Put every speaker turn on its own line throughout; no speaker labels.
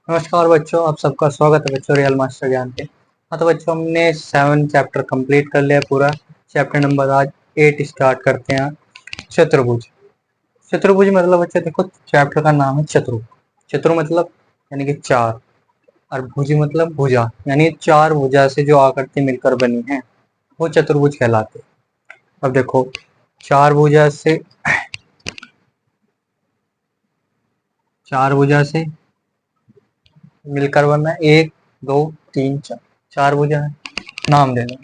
नमस्कार बच्चों, आप सबका स्वागत है बच्चों रियल मास्टर ज्ञान पे। हाँ तो बच्चों, हमने 7 चैप्टर कंप्लीट कर लिया पूरा। चैप्टर नंबर आज 8 स्टार्ट करते हैं। चतुर्भुज। चतुर्भुज मतलब बच्चे देखो, चैप्टर का नाम है चतुर। चतुर मतलब यानी कि चार, और भुज मतलब भुजा, यानी चार भुजा से जो आकृति मिलकर बनी है वो चतुर्भुज कहलाते। अब देखो, चार भुजा से चार भुजा से मिलकर बना है, 1 2 3 4, चार भुजा है। नाम दे दो।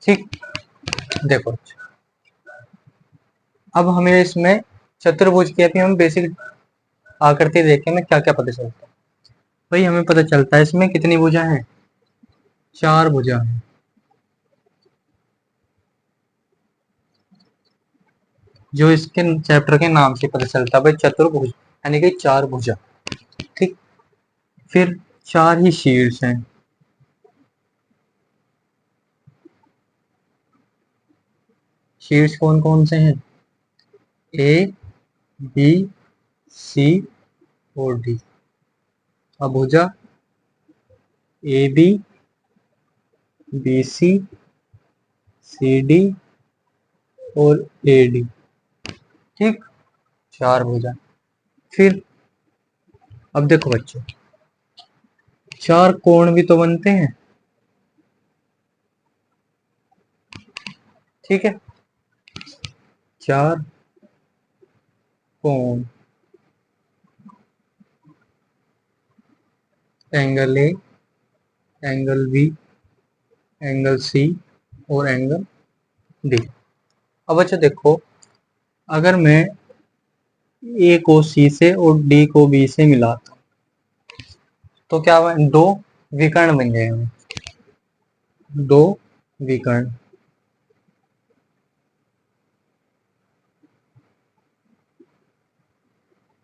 ठीक, देखो अब हमें इसमें चतुर्भुज की अभी हम बेसिक आकृति देखें में क्या क्या पता चलता है। भाई हमें पता चलता है इसमें कितनी भुजा है, चार भुजा है। जो इसके चैप्टर के नाम से पता चलता है भाई, चतुर्भुज यानी कि चार भुजा। ठीक, फिर चार ही शीर्ष हैं। शीर्ष कौन कौन से हैं? ए, बी, सी और डी। अब भुजा A B, B C, C D और ए डी। ठीक, चार भुजा। फिर अब देखो बच्चों, चार कोण भी तो बनते हैं। ठीक है, चार कोण, angle A, angle B, angle C और एंगल डी। अब अच्छा देखो, अगर मैं ए को सी से और डी को बी से मिलाता हूं तो क्या दो विकर्ण बन जाएंगे। दो विकर्ण,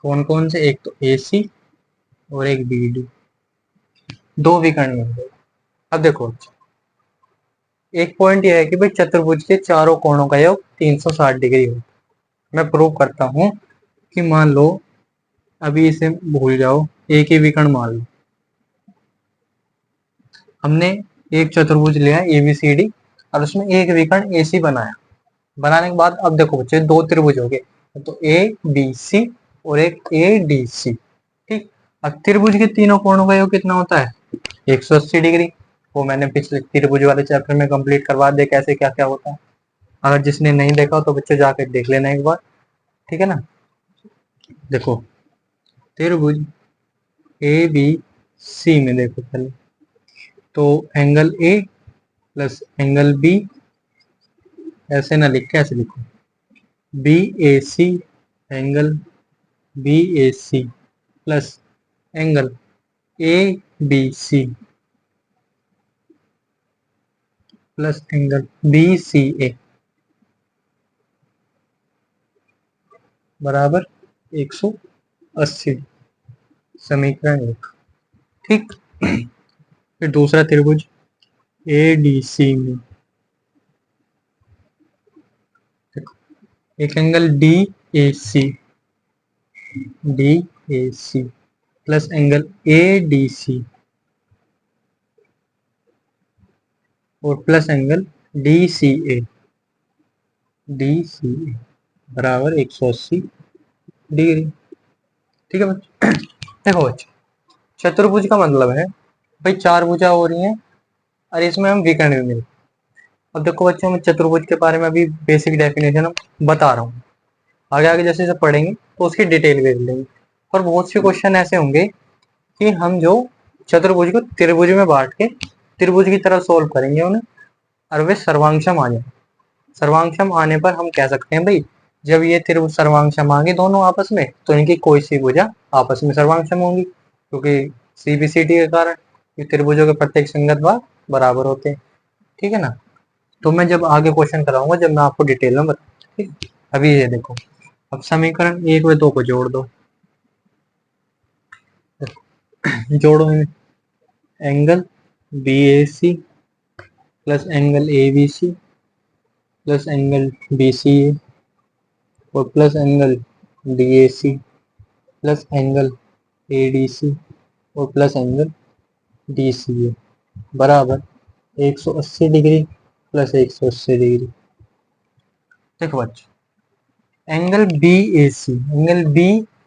कौन कौन से? एक तो ए सी और एक बी डी, दो विकर्ण बन गए। अब देखो, एक पॉइंट यह है कि भाई चतुर्भुज के चारों कोणों का योग 360 डिग्री हो। मैं प्रूव करता हूं कि मान लो, अभी इसे भूल जाओ, एक ही विकर्ण मान लो। हमने एक चतुर्भुज लिया ए बी सी डी और उसमें एक विकर्ण ए सी बनाया। बनाने के बाद अब देखो बच्चे, दो त्रिभुज हो गए, तो ए बी सी और एक ए डी सी। ठीक, अब त्रिभुज के तीनों कोणों का योग कितना होता है? 180 डिग्री। वो मैंने पिछले त्रिभुज वाले चैप्टर में कंप्लीट करवा दिया, कैसे क्या क्या होता है। अगर जिसने नहीं देखा तो बच्चे जाकर देख लेना एक बार। ठीक है ना। देखो, त्रिभुज ए बी सी में देखो पहले, तो angle A plus angle B, ऐसे ना लिख के ऐसे लिखो, B A C, angle B A C plus angle A B C plus angle B C A बराबर 180। समीकरण 1। ठीक, फिर दूसरा त्रिभुज ए डी सी में देखो, एक angle D A C, D A C plus angle A D C और plus angle D C A, D C A बराबर 180 डिग्री। ठीक है बच्चों। देखो बच्चों, चतुर्भुज का मतलब है भाई चार भुजा हो रही हैं और इसमें हम विकर्ण भी मिले। अब देखो बच्चों, मैं चतुर्भुज के बारे में अभी बेसिक डेफिनेशन बता रहा हूँ। आगे आगे जैसे जैसे पढ़ेंगे तो उसकी डिटेल भी लेंगे। और बहुत से क्वेश्चन ऐसे होंगे कि हम जो चतुर्भुज को त्रिभुज में बांट के त्रिभुज की तरह सोल्व करेंगे उन्हें, और वे सर्वांगसम आ जाए। सर्वांगसम आने पर हम कह सकते हैं भाई, जब ये त्रिभुज सर्वांगसम आ गए दोनों आपस में, तो इनकी कोई सी भुजा आपस में सर्वांगसम होंगी, क्योंकि सीबीसीटी के कारण ये त्रिभुजों के प्रत्येक संगत भाग बराबर होते हैं। ठीक है ना। तो मैं जब आगे क्वेश्चन कराऊंगा, जब मैं आपको डिटेल में बताऊंगा। ठीक, अभी ये देखो, अब समीकरण 1 व 2 को जोड़ दो। जोड़ो इन्हें, angle B A C plus angle A B C plus angle B C A और plus angle DAC plus angle ADC और प्लस एंगल DCA बराबर 180 डिग्री प्लस 180 डिग्री। देखो बच्चों एंगल बी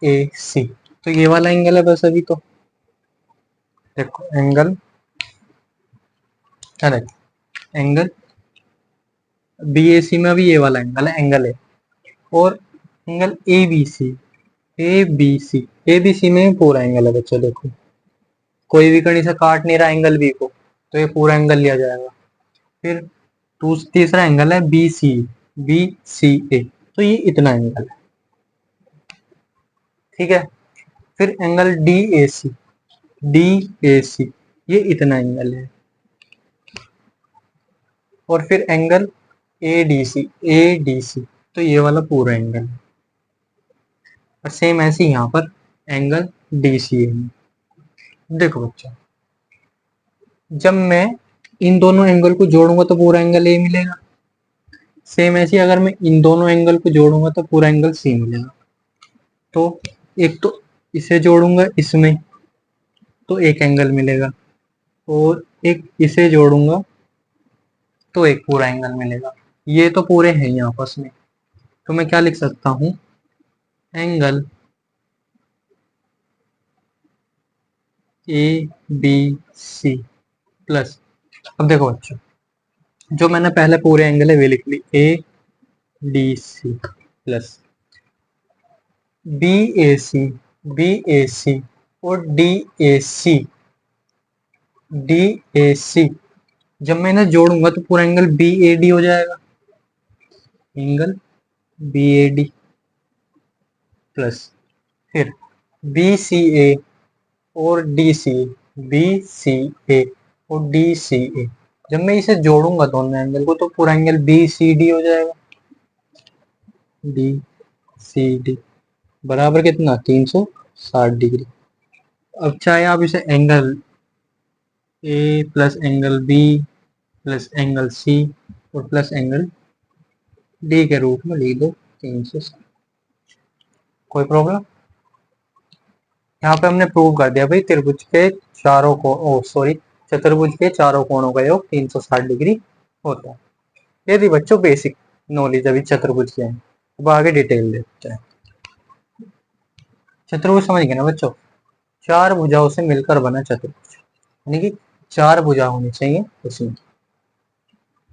ए सी तो ये वाला एंगल है बस अभी तो। देखो एंगल करेक्ट एंगल BAC में अभी ये वाला एंगल है और एंगल ABC में पूरा एंगल है बच्चों। देखो कोई भी कहीं से काट नहीं रहा एंगल बी को तो ये पूरा एंगल लिया जाएगा। फिर तीसरा एंगल है BCA तो ये इतना एंगल है, ठीक है। फिर एंगल DAC ये इतना एंगल है और फिर एंगल ADC तो ये वाला पूरा एंगल है और सेम ऐसे यहाँ पर एंगल DCA में। देखो बच्चों जब मैं इन दोनों एंगल को जोड़ूंगा तो पूरा एंगल A मिलेगा। सेम ऐसे अगर मैं इन दोनों एंगल को जोड़ूंगा तो पूरा एंगल C मिलेगा। तो एक तो इसे जोड़ूंगा इसमें तो एक एंगल मिलेगा और एक इसे जोड़ूंगा तो एक पूरा एंगल मिलेगा। ये तो पूरे हैं ही आपस में तो मैं क्या लिख सकता हूँ एंगल ABC प्लस। अब देखो बच्चों जो मैंने पहले पूरे एंगल है वे लिख ली ADC प्लस BAC और DAC जब मैं इन्हें जोड़ूंगा तो पूरा एंगल BAD हो जाएगा। एंगल BAD प्लस फिर BCA और BCA और DCA जब मैं इसे जोड़ूंगा दोनों एंगल को तो पूरा एंगल BCD हो जाएगा। DCD बराबर कितना 360 डिग्री। अब चाहे आप इसे angle A plus angle B plus angle C और प्लस एंगल D के रूप में लिख दो 360। कोई प्रॉब्लम? यहाँ पे हमने प्रूव कर दिया भाई त्रिभुज के चारों को चतुर्भुज के चारों कोणों का योग 360 डिग्री होता है। ये थी बच्चों बेसिक नॉलेज अभी चतुर्भुज के हैं। अब आगे डिटेल देखते हैं। चतुर्भुज समझ गए ना बच्चों? चार भुजाओं से मिलकर बना चतुर्भुज यानी कि चार भुजा होनी चाहिए उसमें।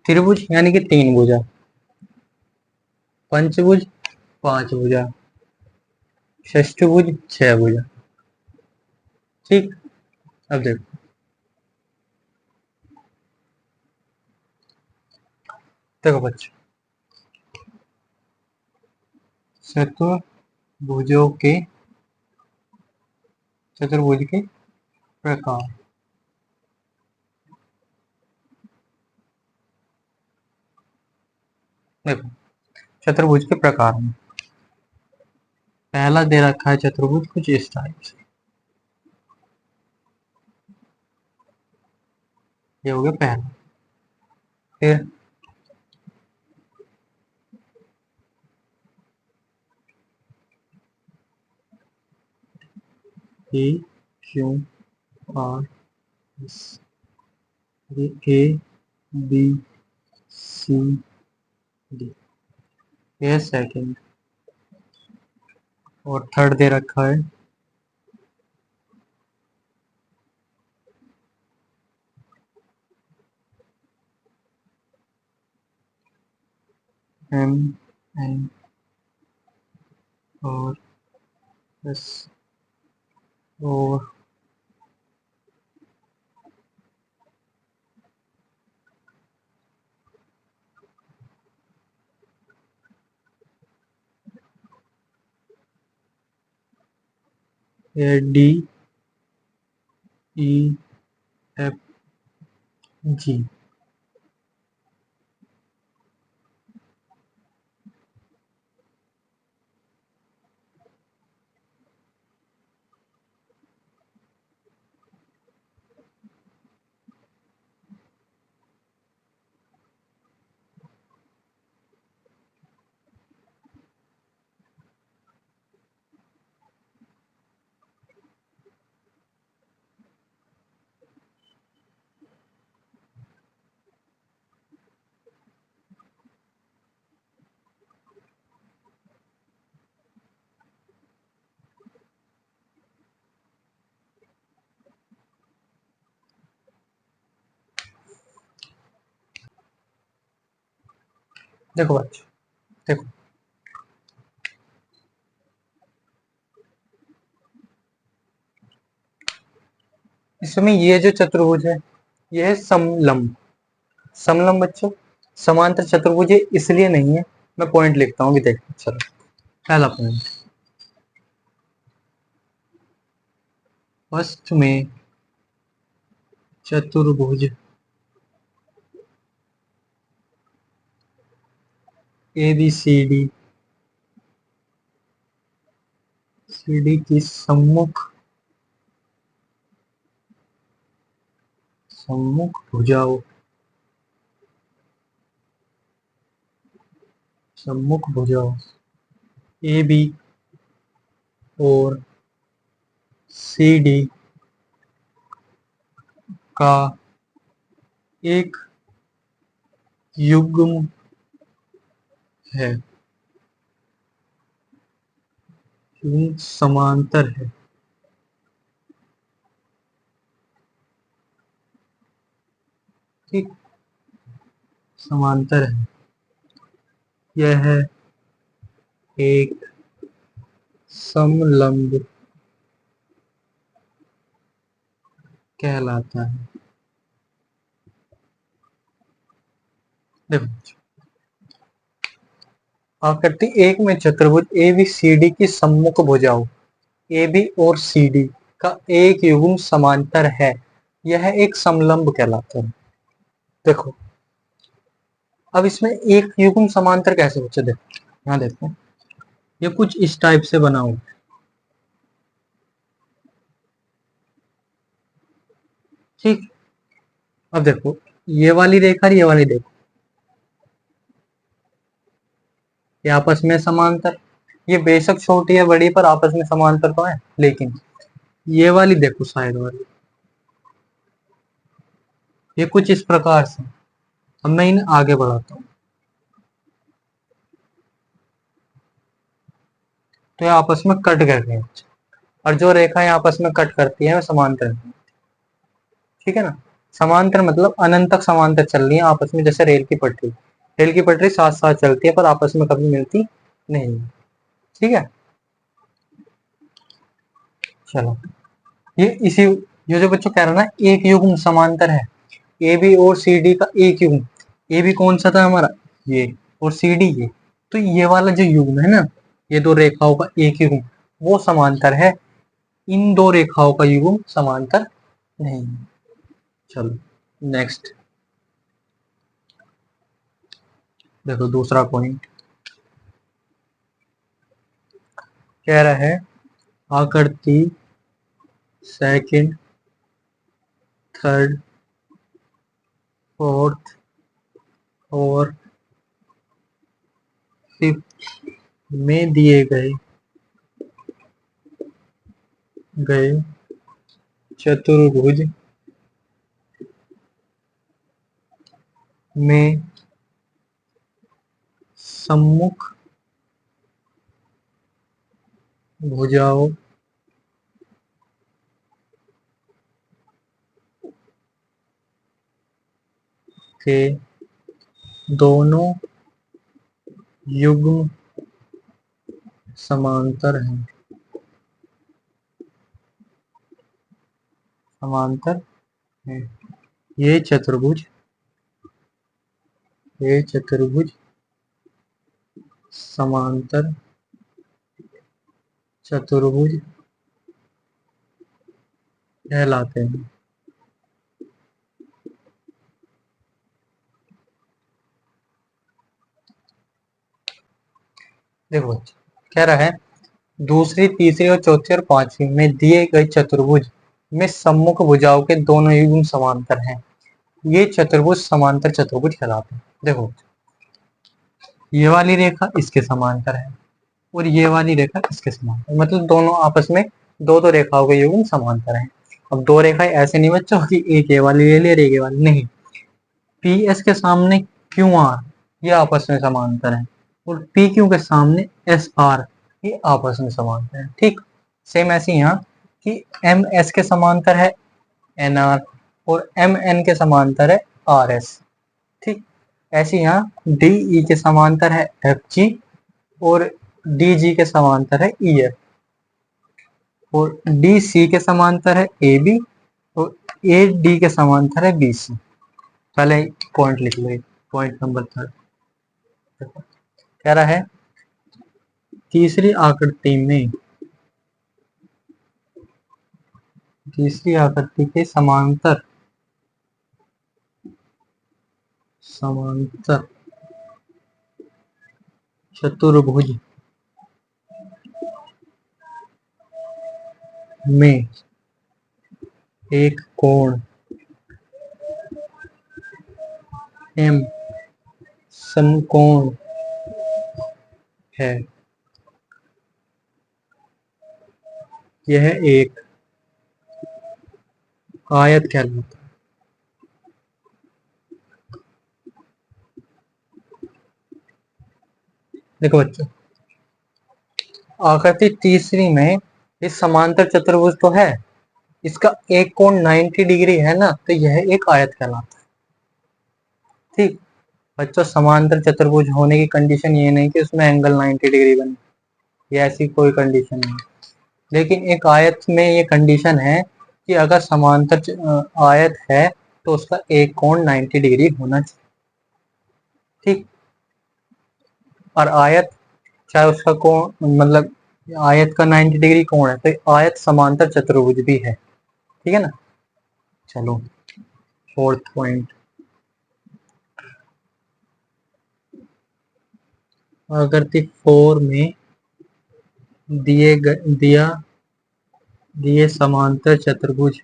त्रिभुज यानी कि तीन भुजा, पंचभुज पांच भुजा, षष्ठभुज छह भुजा। ठीक अब देखो देखो बच्चों चतुर्भुजों के चतुर्भुज के प्रकार। देखो चतुर्भुज के प्रकार में पहला दे रखा है चतुर्भुज कुछ इस टाइप से। ये हो गया पहला। फिर A Q R S A B C D ये सेकंड। और थर्ड दे रखा है एम एन और एस और डी ई एफ जी। देखो बच्चों, देखो इसमें ये जो चतुर्भुज है ये है समलंब। समलंब बच्चों, समांतर चतुर्भुज इसलिए नहीं है, मैं पॉइंट लिखता हूँ, देखो चलो। पहला पॉइंट, फर्स्ट में चतुर्भुज A B C D, C D की सम्मुख भुजाओं, सम्मुख भुजाओं ए बी और सी डी का एक युग्म है, समांतर है। ठीक, समांतर है। यह एक समलंब कहलाता है। देखो आकृति एक में चतुर्भुज ए बी सी डी की सम्मुख भुजाओं ए बी और सी डी का एक युग्म समांतर है, यह एक समलंब कहलाता है। देखो अब इसमें एक युग्म समांतर कैसे बच्चे, देखो यहाँ देखो, ये कुछ इस टाइप से बना हुआ है। ठीक, अब देखो ये वाली रेखा और ये वाली देखो, ये आपस में समांतर, ये बेशक छोटी है बड़ी पर आपस में समांतर तो है, लेकिन ये वाली देखो साइड वाली, ये कुछ इस प्रकार से। अब मैं इन्हें आगे बढ़ाता हूँ, तो ये आपस में कट कर रहे हैं, और जो रेखाएं आपस में कट करती है वो समांतर है। ठीक है ना, समांतर मतलब अनंत तक समांतर चल रही है आपस में, जैसे रेल की पटरी, रेल की पटरी साथ साथ चलती है पर आपस में कभी मिलती नहीं। ठीक है, चलो ये जो बच्चों कह रहा ना एक युग्म समांतर है, ए बी और सी डी का एक युग्म, ए बी कौन सा था हमारा ये, और सी डी ये, तो ये वाला जो युग्म है ना, ये दो रेखाओं का एक युग्म वो समांतर है, इन दो रेखाओं का युग्म समांतर नहीं। चलो नेक्स्ट, देखो दूसरा पॉइंट कह रहा है आकृति सेकंड, थर्ड, फोर्थ और फिफ्थ में दिए गए चतुर्भुज में सम्मुख भुजाओं के दोनों युग्म समांतर हैं, समांतर है। ये चतुर्भुज समांतर चतुर्भुज कहलाते हैं। देखो कह रहा है दूसरी, तीसरी और चौथी और पांचवी में दिए गए चतुर्भुज में सम्मुख भुजाओं के दोनों युग्म समांतर हैं, ये चतुर्भुज समांतर चतुर्भुज कहलाते हैं। देखो ये वाली रेखा इसके समांतर है और ये वाली रेखा इसके समांतर, मतलब दोनों आपस में दो दो रेखाओं के युग्म समांतर हैं। अब दो रेखाएं ऐसे नहीं बच्चों कि एक ये वाली ले ली और एक ये वाली नहीं, पी एस के सामने क्यू आर ये आपस में समांतर है, और पी क्यू के सामने एस आर ये आपस में समांतर है। ठीक, सेम ऐसे यहाँ कि एम एस के समांतर है एन आर और एम एन के समांतर है आर एस। ठीक, ऐसे यहाँ डी ई के समांतर है एफ जी और डी जी के समांतर है ई एफ और डी सी के समांतर है ए बी और ए डी के समांतर है बी सी। पहले पॉइंट लिख लो, पॉइंट नंबर 3 कह रहा है तीसरी आकृति के समांतर चतुर्भुज में एक कोण एम समकोण है। यह एक आयत कहलाता है। देखो बच्चों, आकृति तीसरी में इस समांतर चतुर्भुज तो है, इसका एक कोण 90 डिग्री है ना, तो यह एक आयत कहलाता है। ठीक बच्चों, समांतर चतुर्भुज होने की कंडीशन ये नहीं कि उसमें एंगल 90 डिग्री बने, ये ऐसी कोई कंडीशन नहीं, लेकिन एक आयत में ये कंडीशन है कि अगर समांतर आयत है तो उसका एक कोण 90 डिग्री होना चाहिए। ठीक, और आयत चाहे उसका कोण मतलब आयत का 90 डिग्री कोण है तो आयत समांतर चतुर्भुज भी है। ठीक है ना। चलो 4th पॉइंट, आकृति 4 में दिए समांतर चतुर्भुज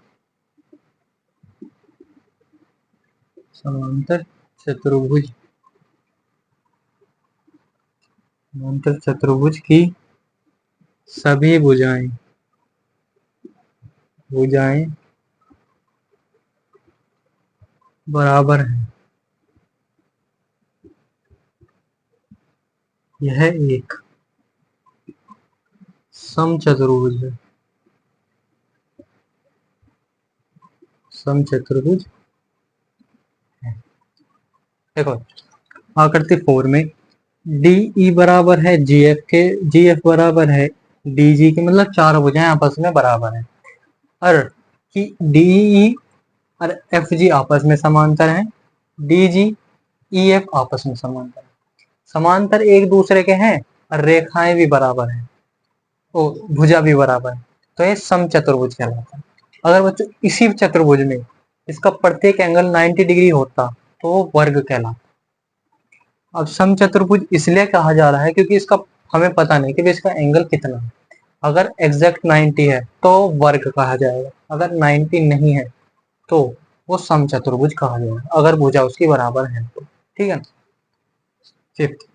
समांतर चतुर्भुज समांतर चतुर्भुज की सभी भुजाएं बराबर हैं। यह एक समचतुर्भुज है। समचतुर्भुज है। देखो आकृति 4 में डी ई बराबर है जी एफ के, जी एफ बराबर है डी जी के, मतलब चारों भुजाएं आपस में बराबर है। और कि डी ई और एफ जी आपस में समांतर हैं, डी जी ई एफ आपस में समांतर है। समांतर एक दूसरे के हैं और रेखाएं भी बराबर हैं, ओ भुजा भी बराबर है, तो ये समचतुर्भुज कहलाता है। अगर बच्चों इसी चतुर्भुज में इसका प्रत्येक एंगल 90 डिग्री होता तो वो वर्ग कहलाता। अब समचतुर्भुज इसलिए कहा जा रहा है क्योंकि इसका हमें पता नहीं कि इसका एंगल कितना है। अगर एग्जैक्ट 90 है तो वर्ग कहा जाएगा, अगर 90 नहीं है तो वो समचतुर्भुज कहा जाएगा, अगर भुजा उसकी बराबर है तो। ठीक है ना। 5th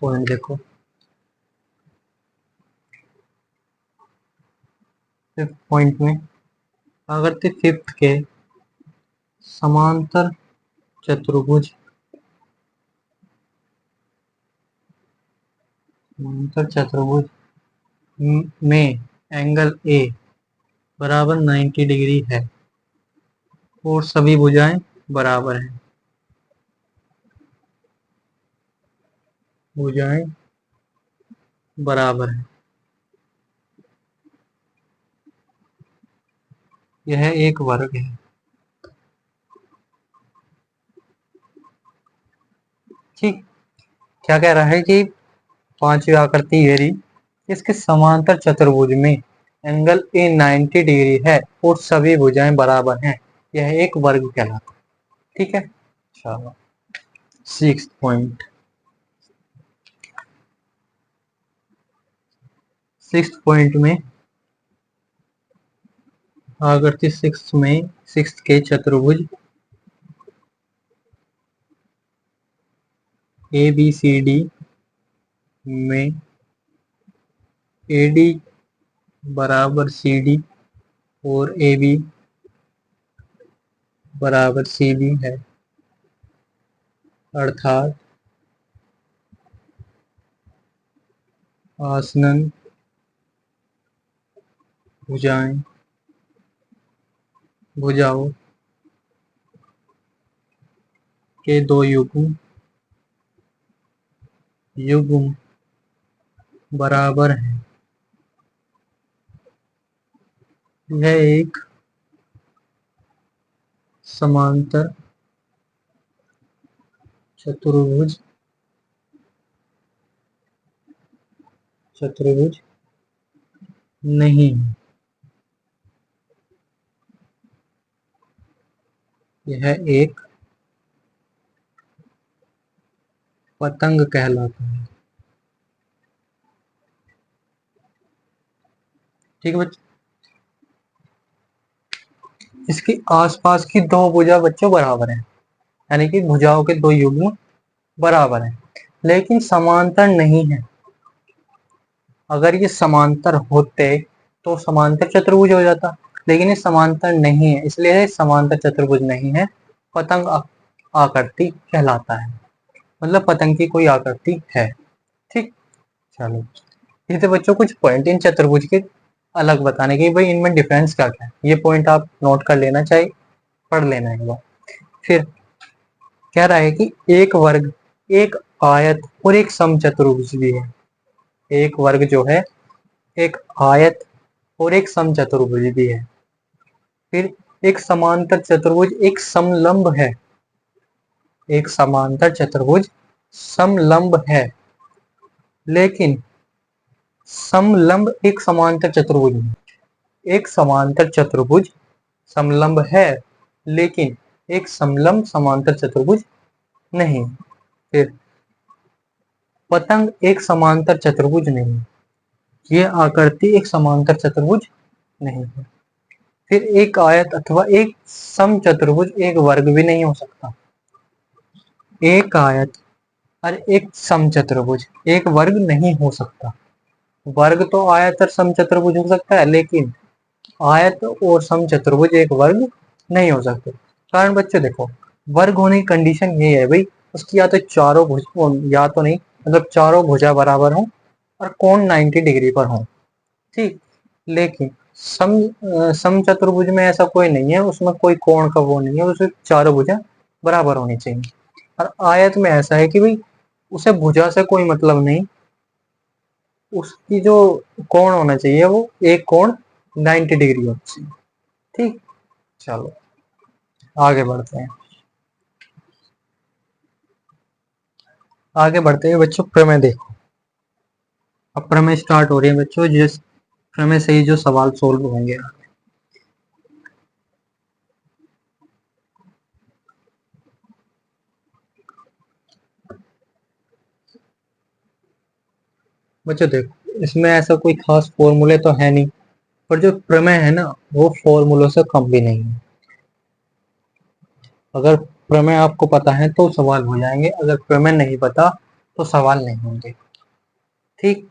पॉइंट देखो, 5th पॉइंट में अगर 5th के समांतर चतुर्भुज में एंगल ए बराबर 90 डिग्री है और सभी भुजाएं बराबर हैं। भुजाएं बराबर हैं, यह एक वर्ग है। ठीक, क्या कह रहा है कि 5वीं आकृति ये रही, इसके समांतर चतुर्भुज में एंगल ए 90 डिग्री है और सभी भुजाएं बराबर हैं, यह एक वर्ग कहलाता है। ठीक है। चलो 6th पॉइंट, 6th पॉइंट में आकृति 6 के चतुर्भुज ए बी सी डी में ए डी बराबर सी डी और ए बी बराबर सी बी है, अर्थात आसन्न भुजाओं के दो युग्म युग्म बराबर हैं, यह एक समांतर चतुर्भुज नहीं है। यह एक पतंग कहलाता है। ठीक है बच्चों, इसके आसपास की दो भुजा बच्चों बराबर है, यानी कि भुजाओं के दो युग्म बराबर है, लेकिन समांतर नहीं है। अगर ये समांतर होते तो समांतर चतुर्भुज हो जाता, लेकिन ये समांतर नहीं है, इसलिए ये समांतर चतुर्भुज नहीं है, पतंग आकृति कहलाता है। मतलब पतंग की कोई आकृति है। ठीक, चलो ये तो बच्चों कुछ पॉइंट इन चतुर्भुज के अलग बताने के, भाई इनमें डिफरेंस क्या क्या है, ये पॉइंट आप नोट कर लेना, चाहिए पढ़ लेना एक बार। फिर कह रहा है कि एक वर्ग, एक आयत और एक समचतुर्भुज भी है। एक वर्ग जो है, एक आयत और एक समचतुर्भुज भी है। फिर एक समांतर चतुर्भुज एक समलंब है। एक समांतर चतुर्भुज समलंब है, लेकिन समलंब एक समांतर चतुर्भुज नहीं। एक समांतर चतुर्भुज समलंब है, लेकिन एक समलंब समांतर चतुर्भुज नहीं। फिर पतंग एक समांतर चतुर्भुज नहीं, ये आकृति एक समांतर चतुर्भुज नहीं है। फिर एक आयत अथवा एक समचतुर्भुज एक वर्ग भी नहीं हो सकता। एक आयत और एक समचतुर्भुज एक वर्ग नहीं हो सकता। वर्ग तो आयत और समचतुर्भुज हो सकता है, लेकिन आयत और समचतुर्भुज एक वर्ग नहीं हो सकते। कारण बच्चों देखो, वर्ग होने की कंडीशन ये है भाई, उसकी या तो चारों भुज, या तो नहीं, मतलब चारों भुजा बराबर हो और कोण 90 डिग्री पर हो। ठीक, लेकिन समचतुर्भुज में ऐसा कोई नहीं है, उसमें कोई कोण का वो नहीं है, उसमें चारों भुजा बराबर होनी चाहिए। और आयत में ऐसा है कि भाई उसे भुजा से कोई मतलब नहीं, उसकी जो कोण होना चाहिए वो एक कोण 90 डिग्री होना चाहिए। ठीक, चलो आगे बढ़ते हैं। आगे बढ़ते हैं बच्चों, प्रमेय देखो। अब प्रमेय स्टार्ट हो रही है बच्चों, जिस प्रमेय से ही जो सवाल सोल्व होंगे। बच्चों देखो, इसमें ऐसा कोई खास फॉर्मूले तो है नहीं, पर जो प्रमेय है ना वो फॉर्मूलों से कम भी नहीं है। अगर प्रमेय आपको पता है तो सवाल हो जाएंगे, अगर प्रमेय नहीं पता तो सवाल नहीं होंगे। ठीक,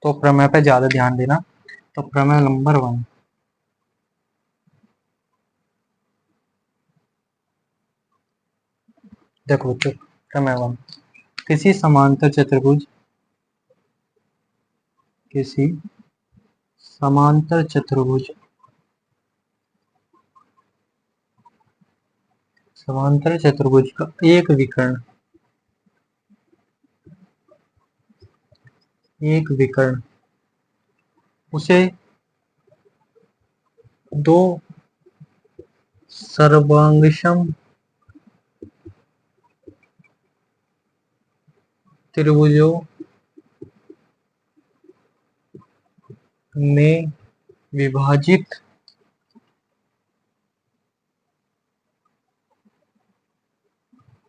तो प्रमेय पे ज्यादा ध्यान देना। तो प्रमेय नंबर 1, देखो बच्चों, प्रमेय 1, किसी समांतर चतुर्भुज, किसी समांतर चतुर्भुज, समांतर चतुर्भुज का एक विकर्ण उसे दो सर्वांगसम त्रिभुजों में विभाजित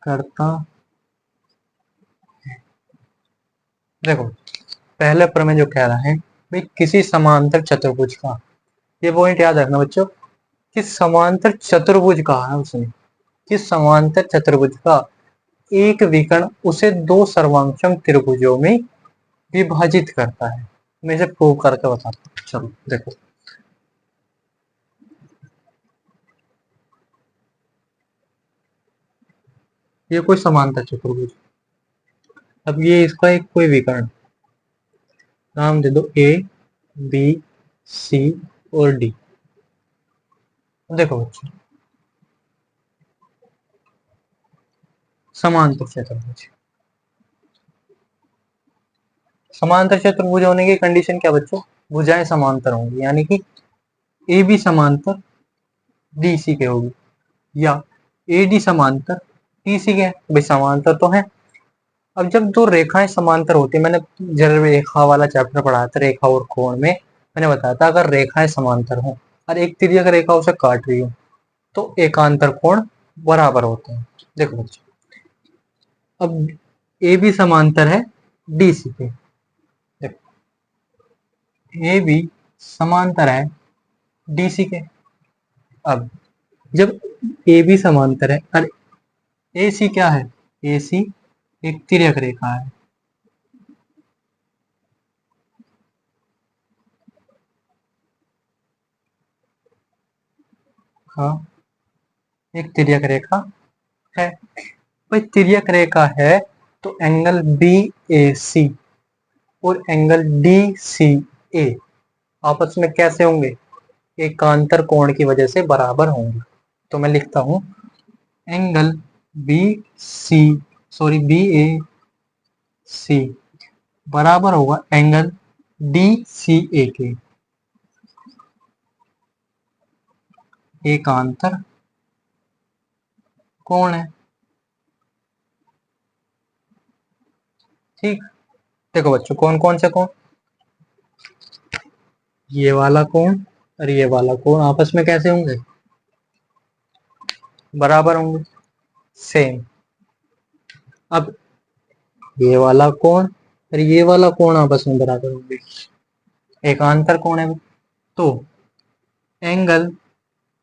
करता। देखो, पहले प्रमेय जो कह रहा है भाई किसी समांतर चतुर्भुज का, ये पॉइंट याद रखना बच्चों, किस समांतर चतुर्भुज का है उसने, किस समांतर चतुर्भुज का एक विकर्ण उसे दो सर्वांगसम त्रिभुजों में विभाजित करता है। मैं इसे प्रूव करके बताता हूँ। चलो देखो, ये कोई समांतर चतुर्भुज, अब ये इसका एक कोई विकर्ण, नाम दे दो ए बी सी और डी। देखो बच्चों, समांतर चतुर्भुज। समांतर चतुर्भुज होने की कंडीशन क्या बच्चों, भुजाएं समांतर होंगी, यानी कि ए बी समांतर डी सी के होगी, या ए डी समांतर डी सी के। भाई समांतर तो है। अब जब दो रेखाएं समांतर होती है, मैंने जब रेखा वाला चैप्टर पढ़ाया था, रेखा और कोण में मैंने बताया था, अगर रेखाएं समांतर हो और एक तिर्यक रेखा उसे काट रही हो तो एकांतर कोण बराबर होते हैं। देखो बच्चों, अब ए बी समांतर है डी सी के, ए बी समांतर है डी सी के। अब जब ए बी समांतर है और ए सी क्या है, ए सी एक तिर्यक रेखा है, हाँ एक तिर्यक रेखा है। भाई तिर्यक रेखा है तो एंगल बी ए सी और एंगल डी सी ए आपस में कैसे होंगे, एकांतर कोण की वजह से बराबर होंगे। तो मैं लिखता हूं angle B C sorry B A C बराबर होगा एंगल डी सी ए के, एकांतर कोण है। ठीक, देखो बच्चों कौन कौन से कोण, ये वाला कोण और ये वाला कोण आपस में कैसे होंगे, बराबर होंगे, सेम। अब ये वाला कोण और ये वाला कोण आपस में बराबर होंगे, एकांतर कोण है। तो एंगल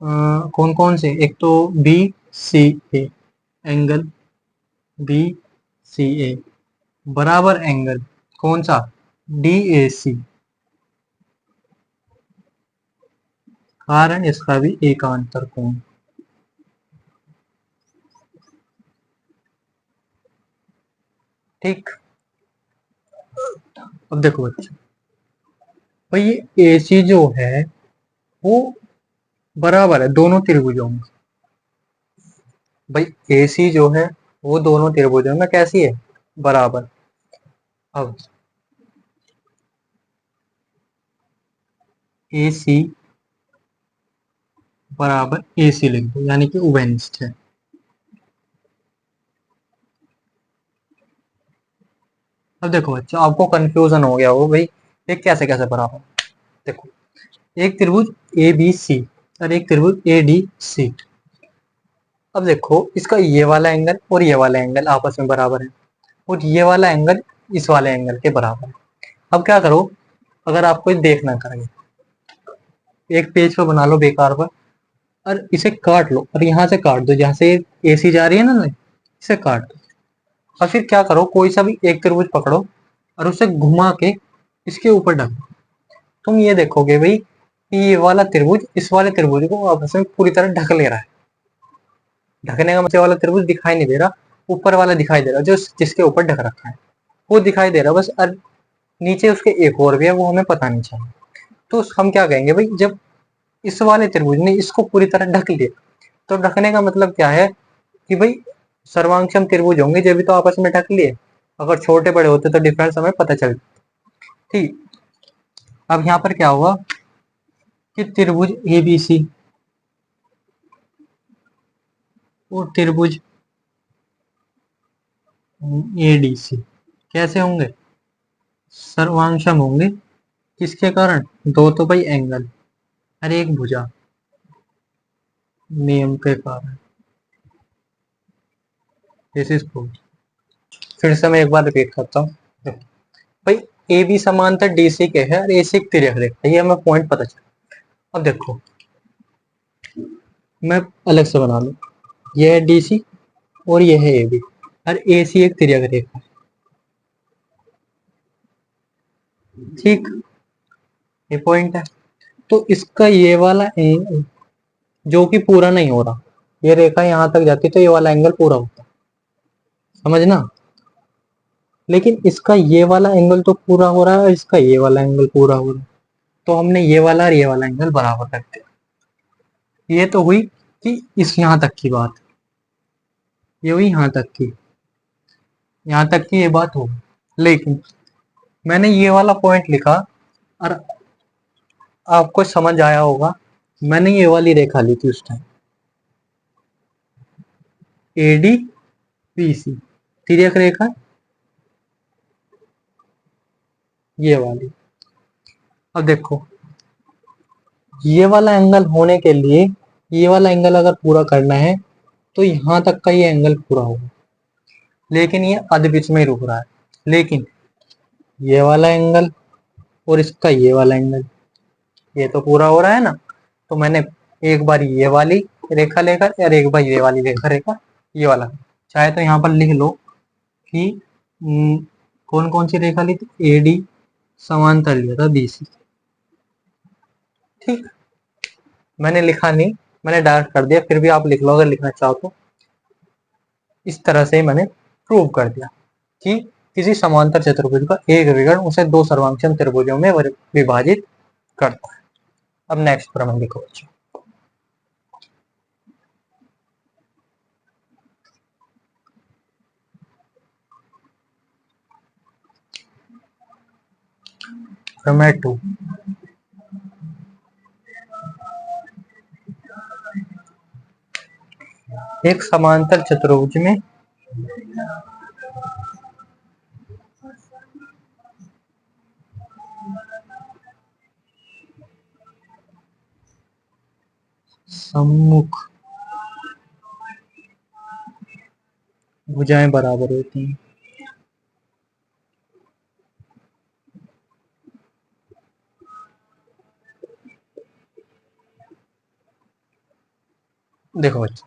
कौन कौन से, एक तो B C A, angle B C A बराबर एंगल कौन सा, डी ए सी, कारण इसका भी एकांतर कोण। ठीक, अब देखो बच्चों, भाई ये ए सी जो है वो बराबर है दोनों त्रिभुजों में। भाई ए सी जो है वो दोनों त्रिभुजों में कैसी है, बराबर। अब ए सी बराबर ए सी लिख दो, यानी कि उभयनिष्ठ है। अब देखो बच्चों, आपको कंफ्यूजन हो गया हो भाई ये कैसे कैसे बराबर। देखो, एक त्रिभुज ए बी सी और एक त्रिभुज ए डी सी। अब देखो इसका ये वाला एंगल और ये वाला एंगल आपस में बराबर है और ये वाला एंगल इस वाले एंगल के बराबर है। अब क्या करो, अगर आपको देखना करेंगे, एक पेज पर बना लो बेकार पर और इसे काट लो और यहाँ से काट दो, जहाँ से एसी जा रही है ना, इसे काट दो। और फिर क्या करो, कोई सा भी एक त्रिभुज पकड़ो और उसे घुमा के इसके ऊपर ढक दो। तुम ये देखोगे भाई कि ये वाला त्रिभुज इस वाले त्रिभुज को आपस में पूरी तरह ढक ले रहा है। ढकने का मतलब वाला त्रिभुज दिखाई नहीं दे रहा, ऊपर वाला दिखाई दे रहा, जो जिसके ऊपर ढक रखा है वो दिखाई दे रहा बस, और नीचे उसके एक और भी है वो हमें पता नहीं चला। तो हम क्या कहेंगे भाई, जब इस वाले त्रिभुज ने इसको पूरी तरह ढक लिया, तो ढकने का मतलब क्या है कि भाई सर्वांगसम त्रिभुज होंगे जब भी तो आपस में ढक लिए, अगर छोटे बड़े होते तो डिफरेंस हमें पता चल। ठीक, अब यहाँ पर क्या हुआ कि त्रिभुज ए बी सी और त्रिभुज ए डी सी कैसे होंगे, सर्वांगसम होंगे। किसके कारण, दो तो भाई एंगल और एक भुजा, नियम के कारण। This is proof. फिर से मैं एक बार रिपीट करता हूँ भाई, ए बी समांतर डी सी के है और ए सी एक तिर्यक रेखा, ये हमें पॉइंट पता चला। अब देखो मैं अलग से बना लूं, ये है डी सी और ये है ए बी और ए सी एक तिर्यक रेखा है। ठीक, ये पॉइंट है। तो इसका ये वाला जो कि पूरा नहीं हो रहा, ये रेखा यहां तक जाती तो ये वाला एंगल पूरा होता, समझना। लेकिन इसका ये वाला एंगल तो पूरा हो रहा है और इसका ये वाला एंगल पूरा हो रहा है, तो हमने ये वाला और ये वाला एंगल बराबर कर दिया। ये तो हुई कि इस यहां तक की बात, ये हुई यहां तक की। यहाँ तक की ये बात हो, लेकिन मैंने ये वाला पॉइंट लिखा और आपको समझ आया होगा। मैंने ये वाली रेखा ली थी उस टाइम, एडी पीसी, तिर्यक रेखा ये वाली। अब देखो, ये वाला एंगल होने के लिए, ये वाला एंगल अगर पूरा करना है तो यहां तक का ये एंगल पूरा होगा, लेकिन ये आधे बीच में ही रुक रहा है। लेकिन ये वाला एंगल और इसका ये वाला एंगल, ये तो पूरा हो रहा है ना। तो मैंने एक बार ये वाली रेखा लेकर और एक बार ये वाली रेखा ये वाला, चाहे तो यहाँ पर लिख लो कि कौन कौन सी रेखा ली थी, एडी समांतर लिया था बीसी। ठीक, मैंने लिखा नहीं, मैंने डायरेक्ट कर दिया, फिर भी आप लिख लो अगर लिखना चाहो तो। इस तरह से मैंने प्रूव कर दिया कि किसी समांतर चतुर्भुज का एक विकर्ण उसे दो सर्वांक्षण त्रिभुजों में विभाजित करता है। अब नेक्स्ट प्रमेय लिखो बच्चों। प्रमेय 2, एक समांतर चतुर्भुज में सम्मुख भुजाएं बराबर होती हैं। देखो बच्चों,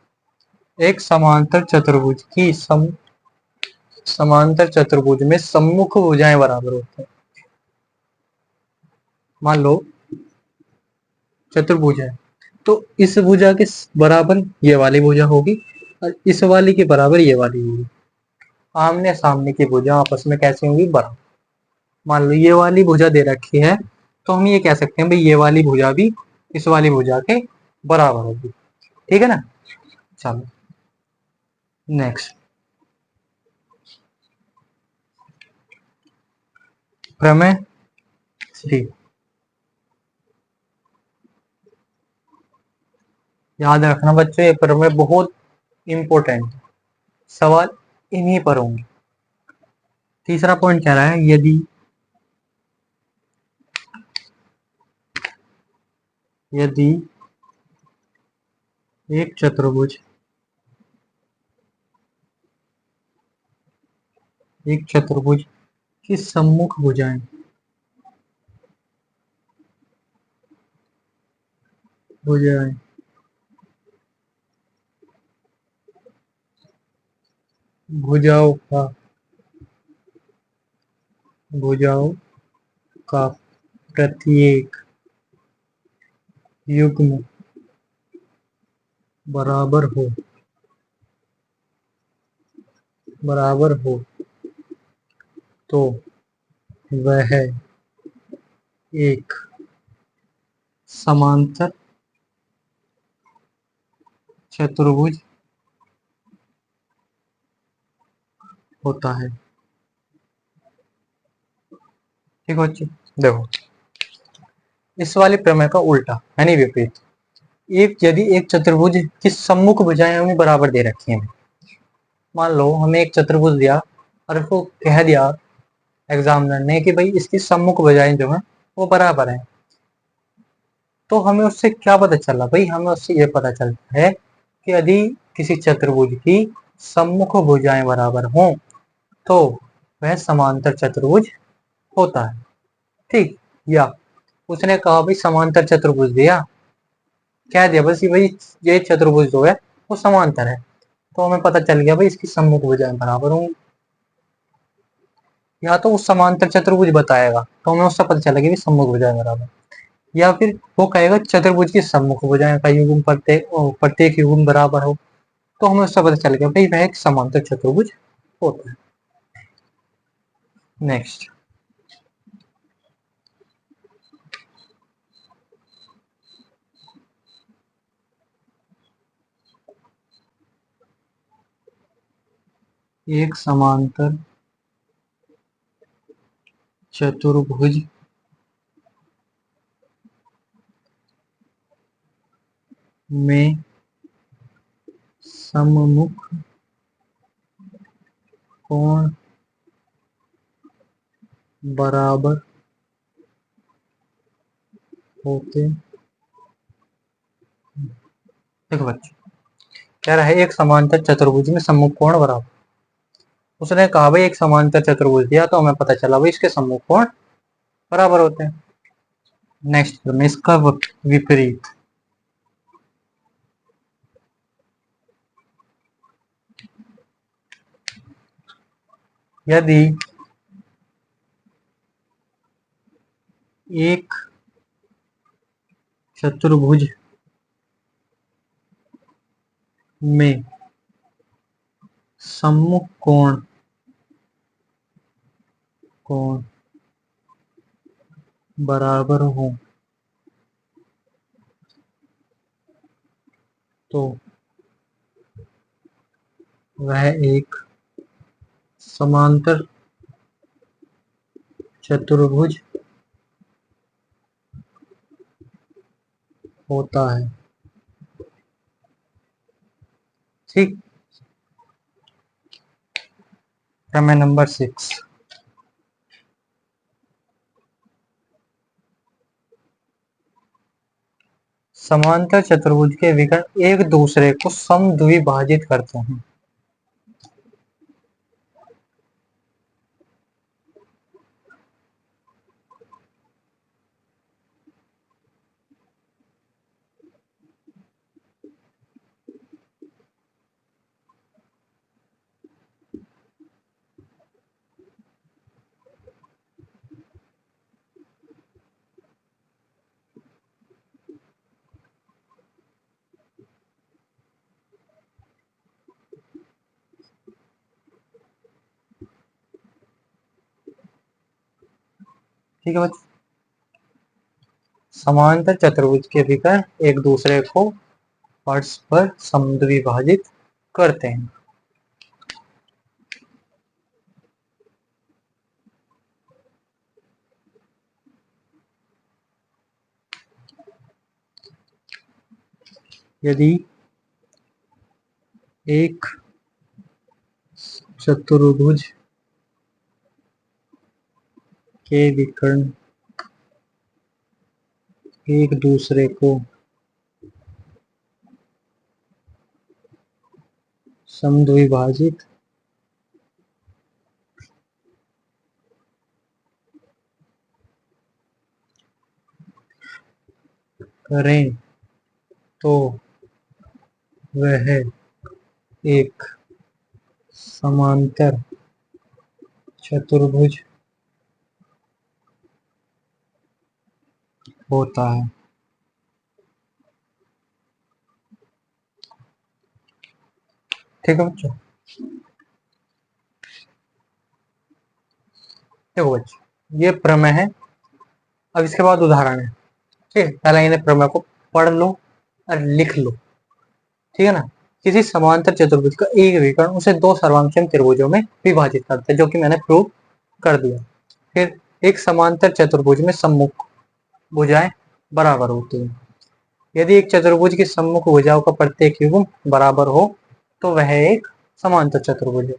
एक समांतर चतुर्भुज की समांतर चतुर्भुज में सम्मुख भुजाएं बराबर होती हैं। मान लो चतुर्भुज है, तो इस भुजा के बराबर ये वाली भुजा होगी और इस वाली के बराबर ये वाली होगी। आमने सामने की भुजा आपस में कैसी होंगी, बराबर। मान लो ये वाली भुजा दे रखी है, तो हम ये कह सकते हैं भाई ये वाली भुजा भी इस वाली भुजा के बराबर होगी। ठीक है ना। चलो नेक्स्ट, प्रमेय 3। याद रखना बच्चों, ये प्रमेय बहुत इंपॉर्टेंट सवाल इन्हीं पर होंगे। तीसरा पॉइंट कह रहा है, यदि एक चतुर्भुज की सम्मुख भुजाएं भुजाओं का भुजाओं का प्रत्येक युग्म बराबर हो तो वह एक समांतर चतुर्भुज होता है। ठीक है बच्चों, देखो इस वाले प्रमेय का उल्टा यानी विपरीत, यदि एक चतुर्भुज की सम्मुख भुजाएं हमें बराबर दे रखी हैं। मान लो हमें एक चतुर्भुज दिया और उसको कह दिया एग्जामिनर ने कि भाई इसकी सम्मुख भुजाएं जो है वो बराबर है, तो हमें उससे क्या पता चला भाई, हमें उससे ये पता चलता है कि यदि किसी चतुर्भुज की सम्मुख भुजाएं बराबर हों तो वह समांतर चतुर्भुज होता है। ठीक, या उसने कहा भाई समांतर चतुर्भुज दिया, कह दिया बस भाई ये चतुर्भुज जो है वो समांतर है, तो हमें पता चल गया भाई इसकी सम्मुख भुजाएं बराबर होंगी। या तो उस समांतर चतुर्भुज बताएगा तो हमें उससे पता चलेगा कि सम्मुख भुजाएं बराबर, या फिर वो कहेगा चतुर्भुज की सम्मुख भुजाएं का युग्म प्रत्येक युग्म बराबर हो, तो हमें उससे पता चल गया भाई वह एक समांतर चतुर्भुज होता है। नेक्स्ट, एक समांतर चतुर्भुज में सम्मुख कोण बराबर होते। देखो बच्चों, कह रहा है एक समांतर चतुर्भुज में सम्मुख कोण बराबर। उसने कहा भाई एक समांतर चतुर्भुज दिया तो हमें पता चला भाई इसके सम्मुख कोण बराबर होते हैं। नेक्स्ट में इसका विपरीत, यदि एक चतुर्भुज में सम्मुख कोण कोण बराबर हो तो वह एक समांतर चतुर्भुज होता है। ठीक। प्रमेय नंबर 6, समांतर चतुर्भुज के विकर्ण एक दूसरे को समद्विभाजित करते हैं। ठीक है बच्चों, समांतर चतुर्भुज के विकर्ण एक दूसरे को परस्पर समद्विभाजित करते हैं। यदि एक चतुर्भुज के विकर्ण एक दूसरे को समद्विभाजित करें तो वह एक समांतर चतुर्भुज होता है। ठीक है बच्चों, देखो बच्चों ये प्रमेय है। अब इसके बाद उदाहरण है। ठीक है, पहले इन्हें प्रमेय को पढ़ लो और लिख लो। ठीक है ना। किसी समांतर चतुर्भुज का एक विकर्ण उसे दो सर्वांगक्षम त्रिभुजों में विभाजित करते हैं, जो कि मैंने प्रूव कर दिया। फिर एक समांतर चतुर्भुज में सम्मुख भुजाएं बराबर होती हैं। यदि एक चतुर्भुज की सम्मुख भुजाओं का प्रत्येक युग्म बराबर हो तो वह एक समांतर चतुर्भुज है।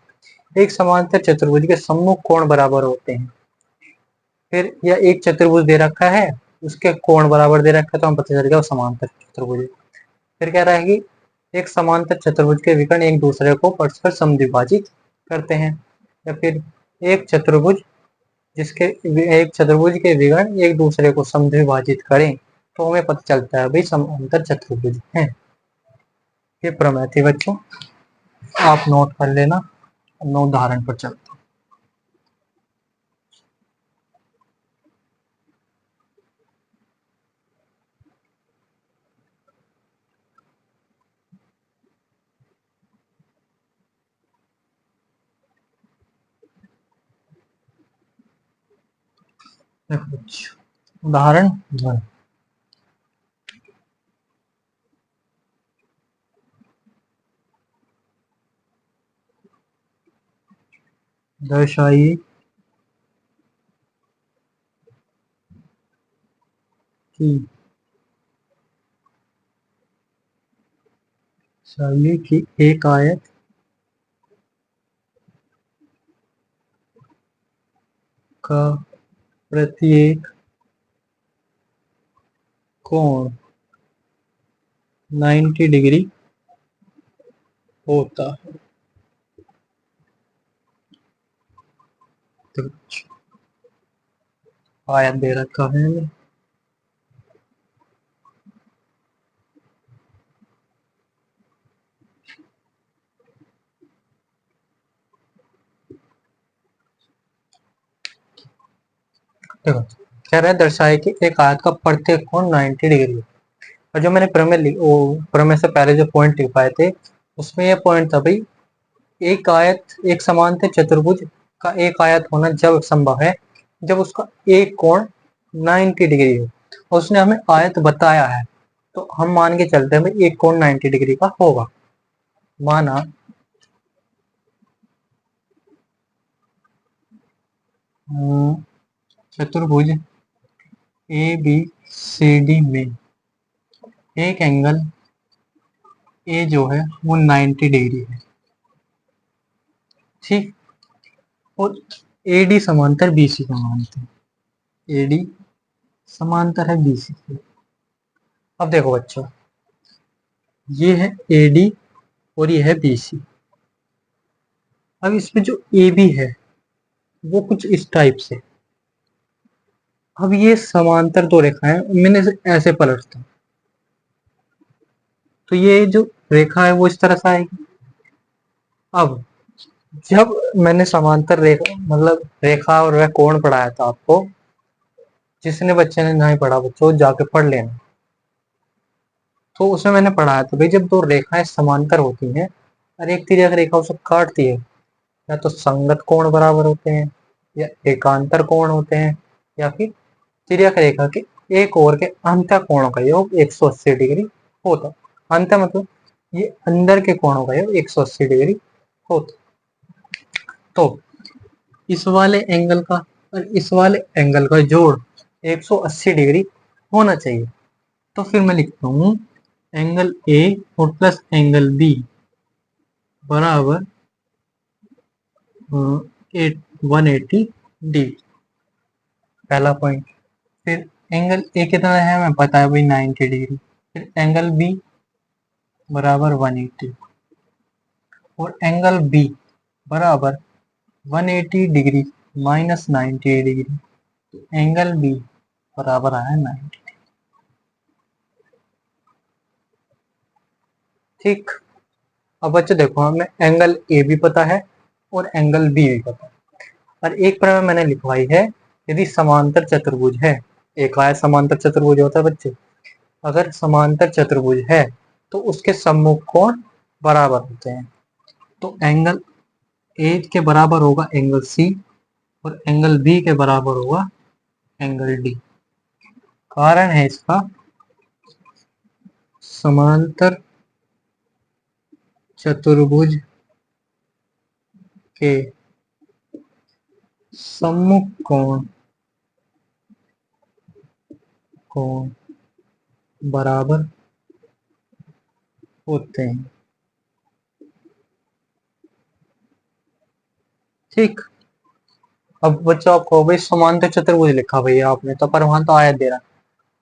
एक समांतर चतुर्भुज के सम्मुख कोण बराबर होते हैं। फिर यह एक चतुर्भुज दे रखा है, उसके कोण बराबर दे रखा है, तो हम पता चल गया वो समांतर चतुर्भुज है। फिर कह रहा है कि एक समांतर चतुर्भुज के विकर्ण एक दूसरे को परस्पर समद्विभाजित करते हैं। या फिर एक चतुर्भुज जिसके एक चतुर्भुज के विकर्ण एक दूसरे को समद्विभाजित करें तो हमें पता चलता है भाई समांतर चतुर्भुज है। ये प्रमेय थी बच्चों, आप नोट कर लेना। अब मैं उदाहरण पर चलता हूँ। देखो बच्चों, उदाहरण 1, दर्शाइए चाहिए कि एक आयत का प्रत्येक कोण 90 डिग्री होता है। तो आयत दे रखा है हमें, देखो कह रहा है दर्शाए कि एक आयत का प्रत्येक कोण 90 डिग्री है। और जो मैंने प्रमेय से पहले जो पॉइंट लिख पाए थे उसमें ये पॉइंट था भाई, एक आयत एक समांतर चतुर्भुज का एक आयत होना जब संभव है जब उसका एक कोण 90 डिग्री हो। और उसने हमें आयत बताया है तो हम मान के चलते हैं भाई एक कोण 90 डिग्री का होगा। माना चतुर्भुज ए बी सी डी में एक एंगल ए जो है वो 90 डिग्री है, ठीक। और ए डी समांतर बी सी को मानते हैं, ए डी समांतर है बी सी के। अब देखो बच्चों, ये है ए डी और ये है बी सी। अब इसमें जो ए बी है वो कुछ इस टाइप से, अब ये समांतर दो रेखाएं मैंने ऐसे पलटता हूं तो ये जो रेखा है वो इस तरह से आएगी। अब जब मैंने समांतर रेखा मतलब रेखा और वह कोण पढ़ाया था आपको, जिसने बच्चे ने नहीं पढ़ा बच्चों जाके पढ़ लेना। तो उसमें मैंने पढ़ाया था भाई जब दो रेखाएं समांतर होती हैं और एक तिर्यक रेखा उसे काटती है, या तो संगत कोण बराबर होते हैं या एकांतर कोण होते हैं या फिर तिर्यक रेखा के एक ओर के अंत कोणों का योग 180 डिग्री होता है। अंत मतलब ये अंदर के कोणों का योग 180 डिग्री होता। तो इस वाले एंगल का और इस वाले एंगल का जोड़ 180 डिग्री होना चाहिए। तो फिर मैं लिखता हूँ एंगल ए और प्लस एंगल बी बराबर 180 डी, पहला पॉइंट। फिर एंगल ए कितना है हमें पता है भाई 90 डिग्री। फिर एंगल बी बराबर 180 और एंगल बी बराबर 180 डिग्री माइनस 90 डिग्री, तो एंगल बी बराबर आया 90। ठीक। अब बच्चों देखो हमें एंगल ए भी पता है और एंगल बी भी पता है। और एक प्रमेय मैंने लिखवाई है, यदि समांतर चतुर्भुज है, एक आयत समांतर चतुर्भुज होता है बच्चे, अगर समांतर चतुर्भुज है तो उसके सम्मुख कोण बराबर होते हैं। तो एंगल ए के बराबर होगा एंगल सी और एंगल बी के बराबर होगा एंगल डी। कारण है इसका समांतर चतुर्भुज के सम्मुख कोण बराबर होते हैं। ठीक। अब बच्चों आपको भाई समांतर चतुर्भुज लिखा भैया आपने तो, पर वहां तो आयत दे रहा।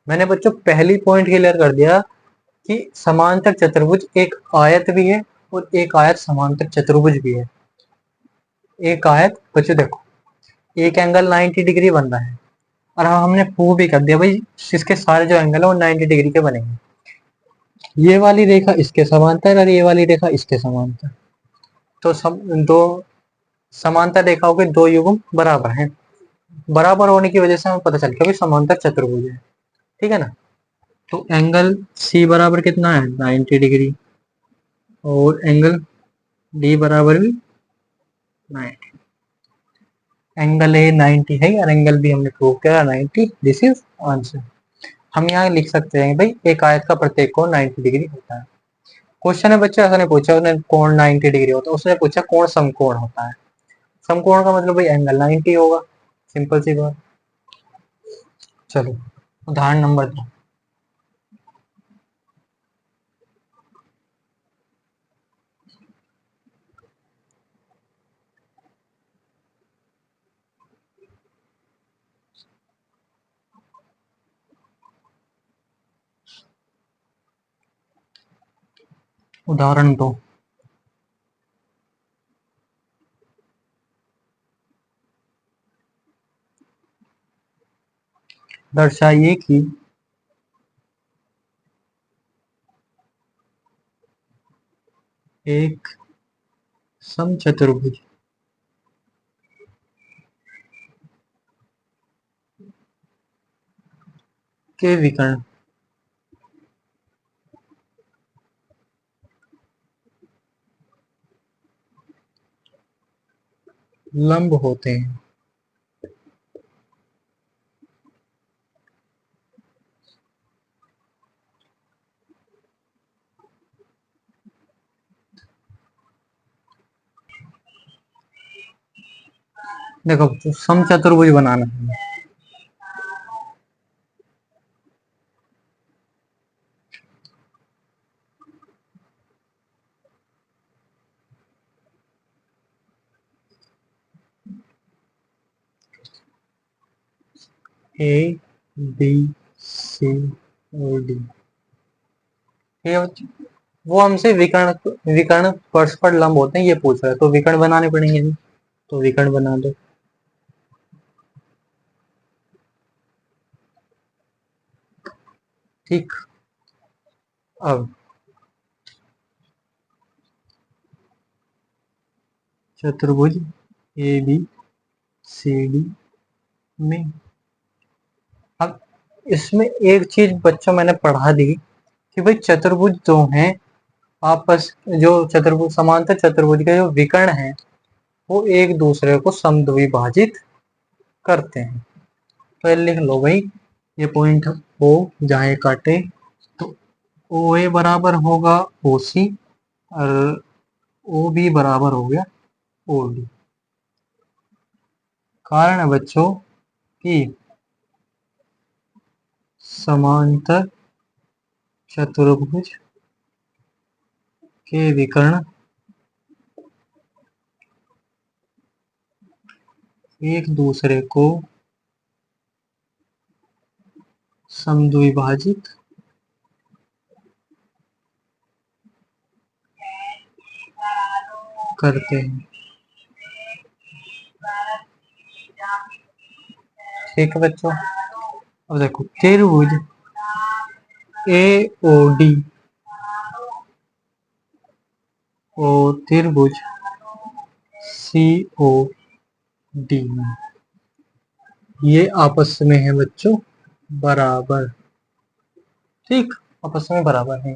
मैंने बच्चों पहली पॉइंट क्लियर कर दिया कि समांतर चतुर्भुज एक आयत भी है और एक आयत समांतर चतुर्भुज भी है। एक आयत बच्चों देखो एक एंगल 90 डिग्री बन रहा है और हमने प्रूव भी कर दिया भाई इसके सारे जो एंगल है वो 90 डिग्री के बनेंगे। ये वाली रेखा इसके समांतर और ये वाली रेखा इसके समांतर, तो दो समांतर रेखाओं के दो युग्म बराबर हैं। बराबर होने की वजह से हमें पता चल गया भाई समांतर चतुर्भुज है। ठीक है ना। तो एंगल सी बराबर कितना है 90 डिग्री और एंगल डी बराबर भी 90। एंगल ए 90 है और एंगल बी हमने प्रूव किया 90। This is answer. हम यहाँ लिख सकते हैं भाई एक आयत का प्रत्येक कोण 90 डिग्री होता है। क्वेश्चन है बच्चे ऐसा नहीं पूछा उसने कोण 90 डिग्री होता है, उसने पूछा कोण समकोण होता है। समकोण का मतलब भाई एंगल 90 होगा, सिंपल सी बात। चलो उदाहरण नंबर 2। उदाहरण 2। दर्शाइए कि एक समचतुर्भुज के विकर्ण लंब होते हैं। देखो समचतुर्भुज बनाना है। ए बी सी और डी, ठीक है बच्चों। वो हमसे विकर्ण विकर्ण परस्पर लंब होते हैं ये पूछ रहा है, तो विकर्ण बनाने पड़ेंगे। तो विकर्ण बना दो। ठीक। अब चतुर्भुज ए बी सी डी में, अब इसमें एक चीज बच्चों मैंने पढ़ा दी कि भाई चतुर्भुज जो हैं आपस, जो चतुर्भुज समांतर चतुर्भुज के जो विकर्ण हैं वो एक दूसरे को समद्विभाजित करते हैं। तो लिख लो भाई, ये पॉइंट ओ जहाँ ये काटे, तो ओ ए बराबर होगा ओ सी और ओ बी बराबर हो गया ओ डी। कारण है बच्चों कि समांतर चतुर्भुज के विकर्ण एक दूसरे को समद्विभाजित करते हैं। ठीक है बच्चों। अब देखो त्रिभुज ए ओ डी और त्रिभुज सी ओ डी, ये आपस में है बच्चों बराबर। ठीक, आपस में बराबर है।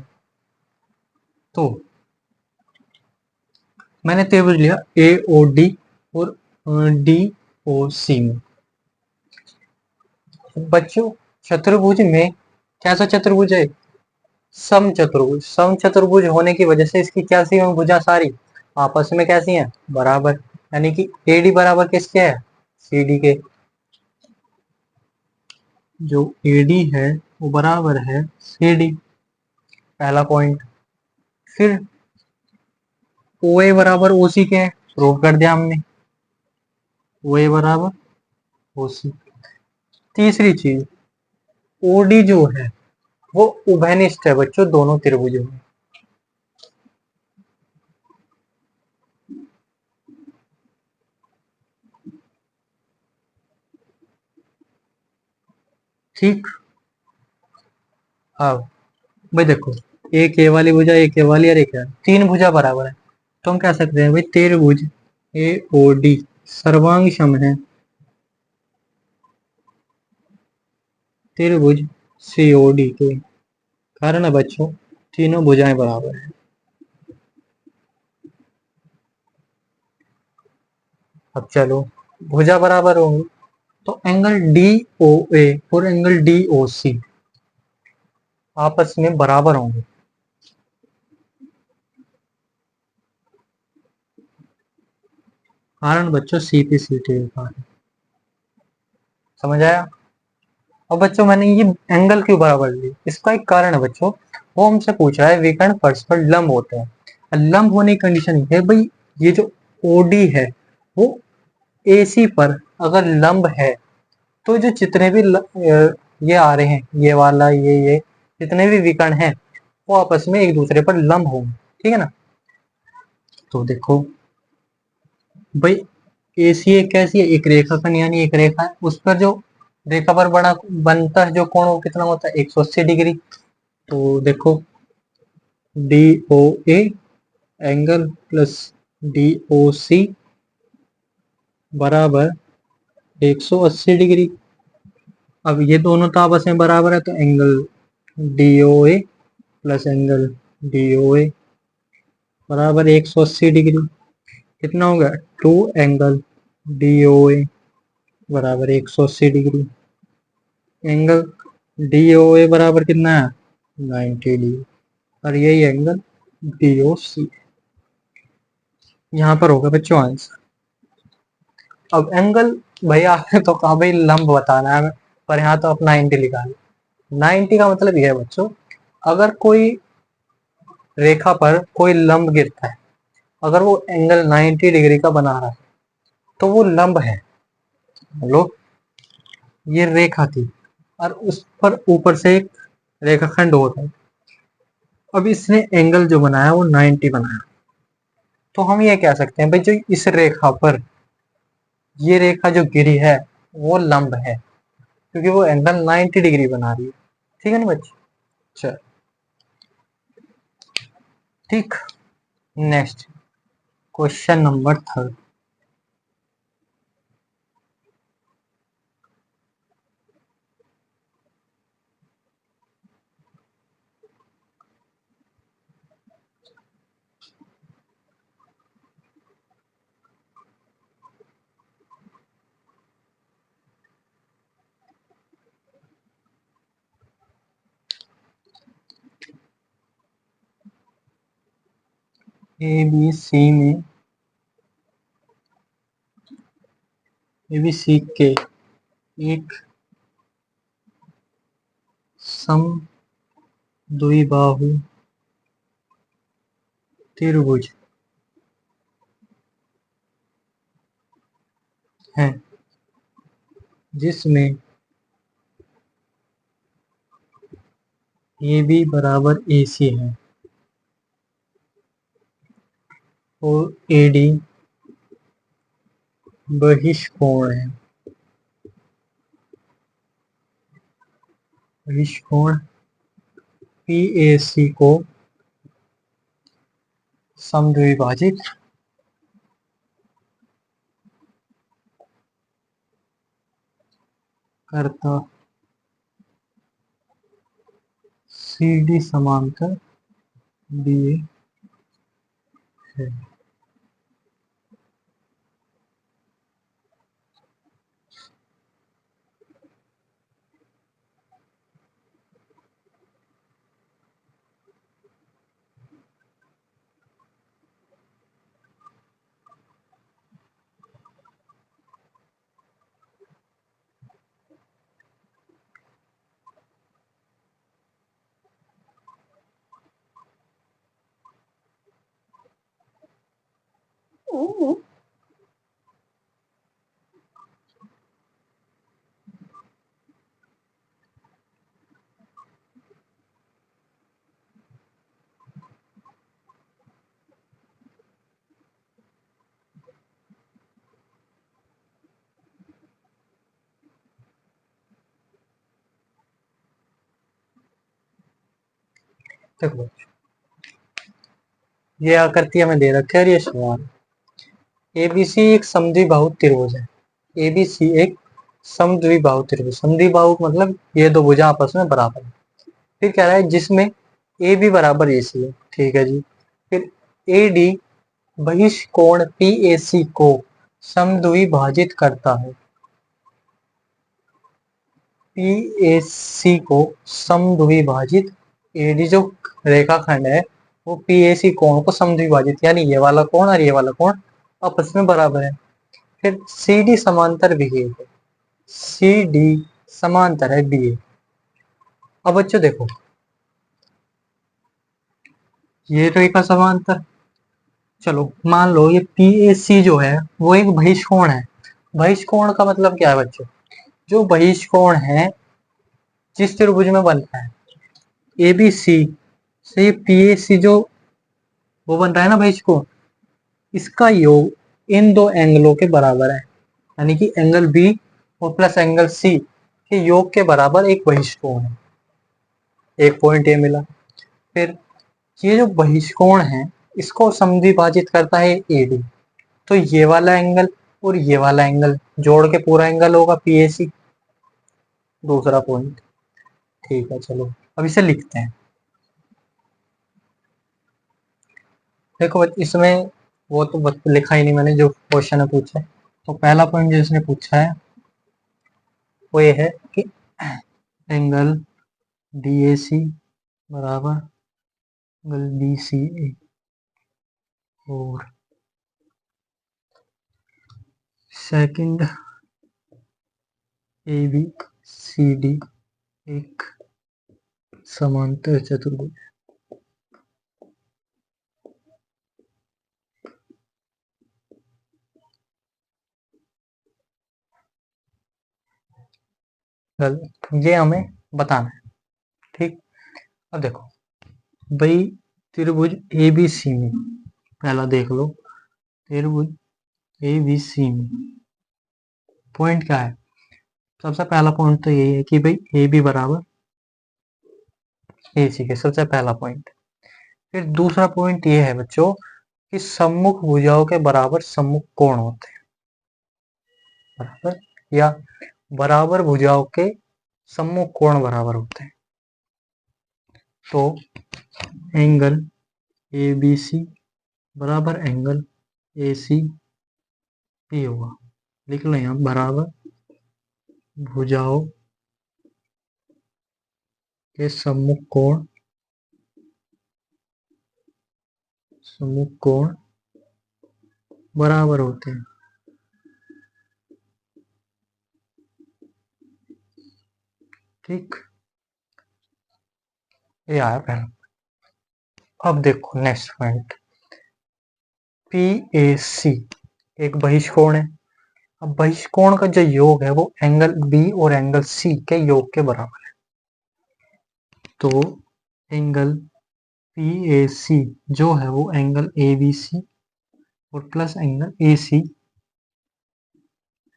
तो मैंने त्रिभुज लिया ए ओ डी और डी ओ सी में। बच्चों चतुर्भुज में कैसा चतुर्भुज है? सम चतुर्भुज। सम चतुर्भुज होने की वजह से इसकी क्या सी भुजा सारी आपस में कैसी हैं? बराबर। यानी कि एडी बराबर किसके है? सी डी के। जो एडी है वो बराबर है सी डी, पहला पॉइंट। फिर ओ ए बराबर ओ सी के है, प्रूव कर दिया हमने, ओ ए बराबर ओ सी। तीसरी चीज, ओडी जो है वो उभयनिष्ठ है बच्चों दोनों त्रिभुजों में। ठीक। अब भाई देखो, एक ए वाली भुजा, एक ए वाली और एक है, तीन भुजा बराबर है, तो हम कह सकते हैं भाई त्रिभुज ए ओ डी सर्वांग सम है त्रिभुज सी ओ डी के। कारण है बच्चों तीनों भुजाएं बराबर है। अब चलो भुजा बराबर होंगी तो एंगल डी ओ ए और एंगल डी ओ सी आपस में बराबर होंगे। कारण बच्चों सी पी सी टी का है। समझ आया? अब बच्चों मैंने ये एंगल क्यों बराबर ली, इसका एक कारण है बच्चों। वो हमसे पूछ रहा है विकर्ण परस्पर लंब होते हैं। लंब होने की कंडीशन है भाई, ये जो ओडी है वो एसी पर अगर लंब है तो जो जितने भी ये आ रहे हैं, ये वाला ये जितने भी विकर्ण हैं वो आपस में एक दूसरे पर लंब होंगे, ठीक है ना। तो देखो भाई एसी एक कैसी है, एक रेखाखंड यानी एक रेखा है, उस पर जो रेखा पर बना बनता है जो कोण वो कितना होता है 180 डिग्री। तो देखो D O A angle plus D O C बराबर 180 डिग्री। अब ये दोनों तो आपस में बराबर है, तो एंगल डी ओ ए प्लस एंगल डी ओ ए बराबर 180 डिग्री। कितना हो गया, टू एंगल डी ओ ए बराबर 180 डिग्री। एंगल डी ओ ए बराबर कितना है 90 डिग्री, और यही एंगल डी ओ सी यहाँ पर होगा बच्चों आंसर। अब एंगल भैया आपने तो कहा भाई लंब बताना है, पर यहाँ तो अपना 90 लिखा है। 90 का मतलब यह है बच्चों, अगर कोई रेखा पर कोई लंब गिरता है, अगर वो एंगल 90 डिग्री का बना रहा है तो वो लंब है। लो ये रेखा थी और उस पर ऊपर से एक रेखाखंड होता है, अब इसने एंगल जो बनाया वो 90 बनाया, तो हम ये कह सकते हैं भाई जो इस रेखा पर ये रेखा जो गिरी है वो लंब है, क्योंकि वो एंगल 90 डिग्री बना रही है। ठीक है ना बच्चे, चल ठीक। Next question number 3। A B C में ए बी सी के एक सम द्विबाहु त्रिभुज है जिसमें ए बी बराबर ए सी है और ए डी बहिष्कोण है। बहिष्कोण पी ए सी को समद्विभाजित करता सी डी समांतर दिए है। देखो ये आकृति हमें दे रखी है और ये सवाल। एबीसी एक समद्विबाहु त्रिभुज है। एबीसी एक समद्विबाहु त्रिभुज, समद्विबाहु मतलब ये दो भुजा आपस में बराबर है। फिर कह रहा है जिसमें ए बी बराबर ए सी है, ठीक है जी। फिर ए डी बहिष्कोण पी ए सी को समद्विभाजित करता है। पी ए सी को समद्विभाजित, ए डी जो रेखाखंड है वो पी ए सी कोण को समद्विभाजित, यानी ये वाला कोण और ये वाला कोण आपस में बराबर है। फिर सी डी समांतर विहीर है। सी डी समांतर है बी ए। अब बच्चों देखो, ये तो एक समांतर, चलो मान लो ये पी ए सी जो है वो एक बहिष्कोण है। बहिष्कोण का मतलब क्या है बच्चों? जो बहिष्कोण है जिस त्रिभुज में बनता है ए बी सी से पी ए सी, जो वो बन रहा है ना बहिष्कोण, इसका योग इन दो एंगलों के बराबर है। यानी कि एंगल बी और प्लस एंगल सी के योग के बराबर एक बहिष्कोण है। एक पॉइंट ये मिला। फिर ये जो बहिष्कोण है इसको समद्विभाजित करता है ए डी। तो ये वाला एंगल और ये वाला एंगल जोड़ के पूरा एंगल होगा पी ए सी। दूसरा पॉइंट, ठीक है चलो अब इसे लिखते हैं। देखो इसमें वो तो लिखा ही नहीं मैंने, जो क्वेश्चन है पूछा है। तो पहला पॉइंट जो इसने पूछा है वो ये है कि एंगल डी ए सी बराबर एंगल बी सी ए, और second A B C D एक समांतर चतुर्भुज। ये हमें बताना है, ठीक। अब देखो भाई, त्रिभुज ए बी सी में पहला देख लो, त्रिभुज ए बी सी में पॉइंट क्या है? सबसे पहला पॉइंट तो यही है कि भाई ए बी बराबर ए सी के, सबसे पहला पॉइंट। फिर दूसरा पॉइंट ये है बच्चों कि सम्मुख भुजाओं के बराबर सम्मुख कोण होते हैं, बराबर, या बराबर भुजाओं के सम्मुख कोण बराबर होते हैं। तो एंगल ए बी सी बराबर एंगल ए सी पी होगा। लिख लो यहाँ, बराबर भुजाओं के सम्मुख कोण बराबर होते हैं। ठीक, ये आया पहला। अब देखो नेक्स्ट पॉइंट, पी ए सी एक बहिष्कोण है। अब बहिष्कोण का जो योग है वो एंगल बी और एंगल सी के योग के बराबर है। तो एंगल पी ए सी जो है वो एंगल ए बी सी और plus angle A C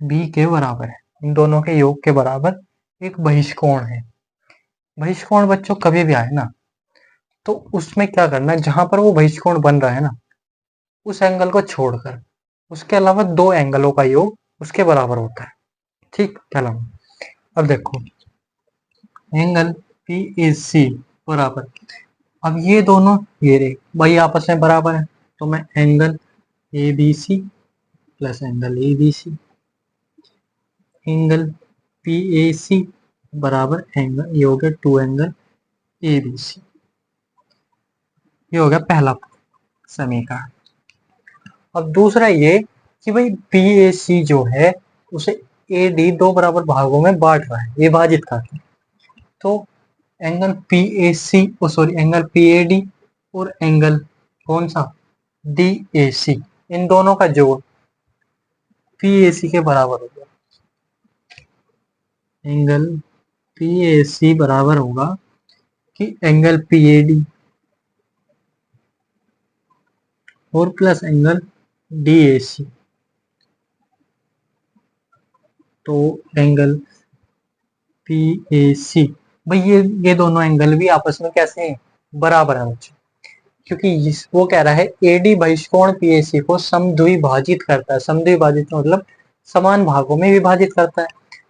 B के बराबर है। इन दोनों के योग के बराबर एक बहिष्कोण है। बहिष्कोण बच्चों कभी भी आए ना, तो उसमें क्या करना है, जहां पर वो बहिष्कोण बन रहा है ना उस एंगल को छोड़कर उसके अलावा दो एंगलों का योग उसके बराबर होता है। ठीक, पहला। अब देखो एंगल पी ए सी बराबर, अब ये दोनों ये रे भाई आपस में बराबर है, तो मैं angle A B C plus angle A B C, angle P A C बराबर एंगल, ये हो गया two angle A B C. ये हो गया पहला समीकरण। अब दूसरा ये कि भाई पी ए सी जो है उसे ए डी दो बराबर भागों में बांट रहा है, विभाजित कर रहा है। तो angle P A C, sorry angle P A D और एंगल कौन सा डी ए सी, इन दोनों का जोड़ पी ए सी के बराबर होगा। एंगल पी ए सी बराबर होगा कि एंगल पी ए डी और प्लस एंगल डी ए सी। तो एंगल पी ए सी, भाई ये दोनों एंगल भी आपस में कैसे हैं, बराबर है बच्चों। क्योंकि वो कह रहा है एडी बहिष्कोण पीएसी को समद्विभाजित करता है। समद्विभाजित मतलब समान भागों में विभाजित करता है।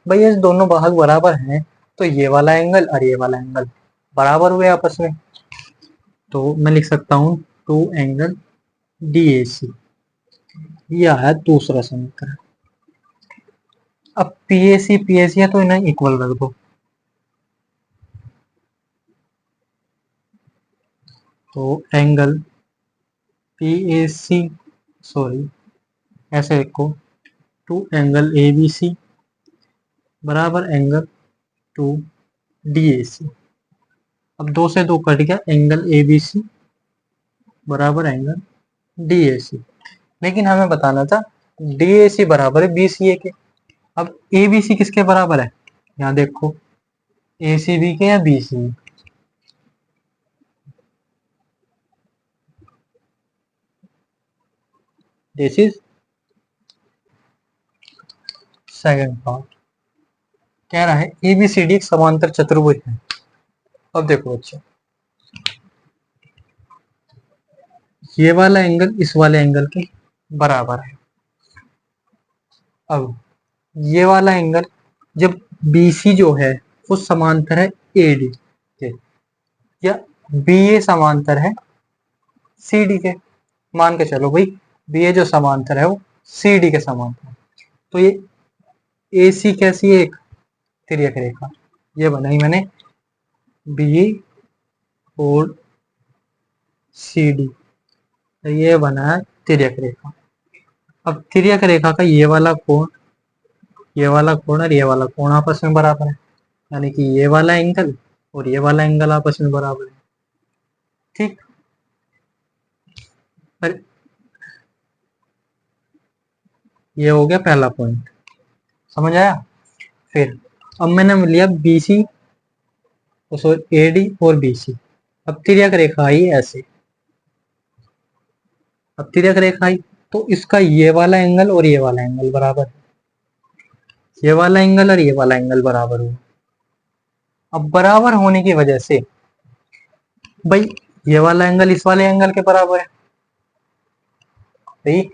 भाई ये दोनों भाग बराबर हैं, तो ये वाला एंगल और ये वाला एंगल बराबर हुए आपस में। तो मैं लिख सकता हूँ टू एंगल डी ए सी। यह है दूसरा समीकरण। अब पी ए सी है तो इन्हें इक्वल रख दो। तो angle P A C, sorry ऐसे लिखो, two angle A B C बराबर एंगल टू DAC। अब 2 से 2 कट गया, एंगल ABC बराबर एंगल DAC। लेकिन हमें बताना था DAC बराबर है BCA के। अब ABC किसके बराबर है, यहाँ देखो, ACB के या BCE। This is second part. कह रहा है ABCD एक समांतर चतुर्भुज है। अब देखो बच्चों, ये वाला एंगल इस वाले एंगल के बराबर है। अब ये वाला एंगल, जब BC जो है वो समांतर है AD के, या BA समांतर है CD के। मान के चलो भाई BA जो समांतर है वो CD के समांतर है, तो ये AC कैसी है, एक तिर्यक रेखा। ये बनाई मैंने BA और CD, तो ये बना है तिर्यक रेखा। अब तिर्यक रेखा का ये वाला कोण, ये वाला कोण और ये वाला कोण आपस में बराबर है, यानी कि ये वाला एंगल और ये वाला एंगल आपस में बराबर है। ठीक, पर ये हो गया पहला पॉइंट, समझ आया। फिर अब मैंने लिया BC, सॉरी AD और BC। अब तिर्यक रेखा आई ऐसे, अब तिर्यक रेखा आई तो इसका ये वाला एंगल और ये वाला एंगल बराबर है, ये वाला एंगल और ये वाला एंगल बराबर हुआ। अब बराबर होने की वजह से भाई ये वाला एंगल इस वाले एंगल के बराबर है, भाई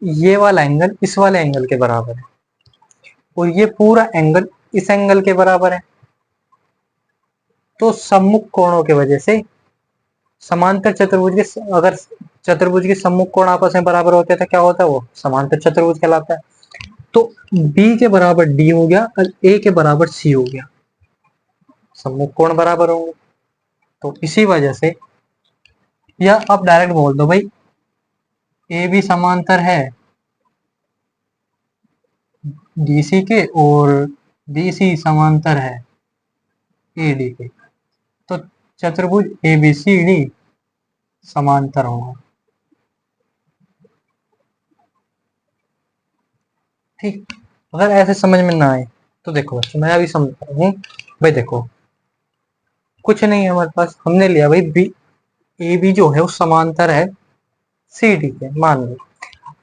ये वाला एंगल इस वाले एंगल के बराबर है, और ये पूरा एंगल इस एंगल के बराबर है। तो सम्मुख कोणों की वजह से समांतर चतुर्भुज के, अगर चतुर्भुज के सम्मुख कोण आपस में बराबर होते हैं तो क्या होता है, वो समांतर चतुर्भुज कहलाता है। तो B के बराबर D हो गया और A के बराबर C हो गया, सम्मुख कोण बराबर होंगे। तो इसी वजह से, या आप डायरेक्ट बोल दो भाई AB समांतर है DC के और BC समांतर है AD के, तो चतुर्भुज ABCD समांतर होगा। ठीक, अगर ऐसे समझ में ना आए तो देखो बच्चों, मैं अभी समझता हूँ। भाई देखो, कुछ नहीं है हमारे पास, हमने लिया भाई AB जो है वो समांतर है CD के, मान लो।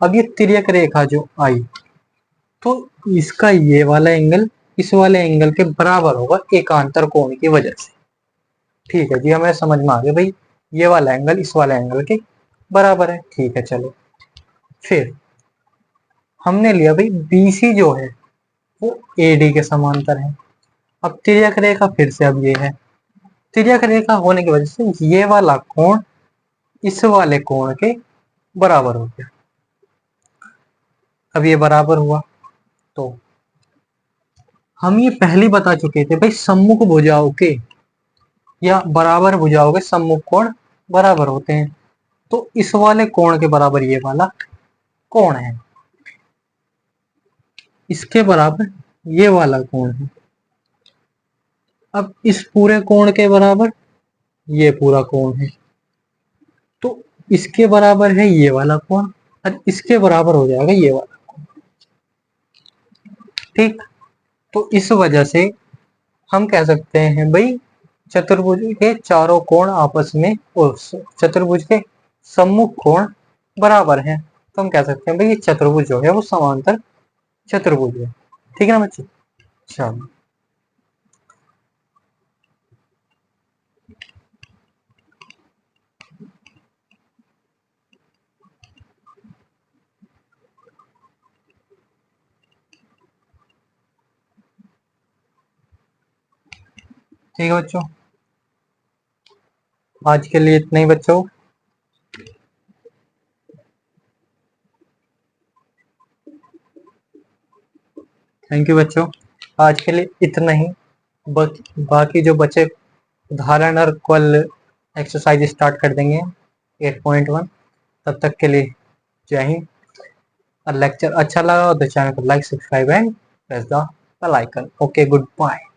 अब ये तिर्यक रेखा जो आई, तो इसका ये वाला एंगल इस वाले एंगल के बराबर होगा एकांतर कोण की वजह से। ठीक है जी, हमें समझ में आ गया भाई ये वाला एंगल इस वाले एंगल के बराबर है। ठीक है, चलो फिर हमने लिया भाई BC जो है वो AD के समांतर है। अब तिर्यक रेखा फिर से अब ये है, तिर्यक रेखा होने की वजह से ये वाला कोण इस वाले कोण के बराबर हो गया। अब ये बराबर हुआ, तो हम ये पहले बता चुके थे भाई सम्मुख भुजाओं के या बराबर भुजाओं के सम्मुख कोण बराबर होते हैं। तो इस वाले कोण के बराबर ये वाला कोण है, इसके बराबर ये वाला कोण है। अब इस पूरे कोण के बराबर ये पूरा कोण है, तो इसके बराबर है ये वाला कोण और इसके बराबर हो जाएगा ये वाला कोण। ठीक, तो इस वजह से हम कह सकते हैं भाई चतुर्भुज के चारों कोण आपस में, और चतुर्भुज के सम्मुख कोण बराबर हैं, तो हम कह सकते हैं भाई ये चतुर्भुज जो है वो समांतर चतुर्भुज है। ठीक है ना बच्चे, चलो ठीक है बच्चों, आज के लिए इतना ही बच्चों। थैंक यू बच्चों, आज के लिए इतना ही। बाकी जो बचे उदाहरण और कल एक्सरसाइज स्टार्ट कर देंगे 8.1। तब तक के लिए जय हिंद। और लेक्चर अच्छा लगा तो चैनल को like, subscribe and press the bell icon. Okay, good bye.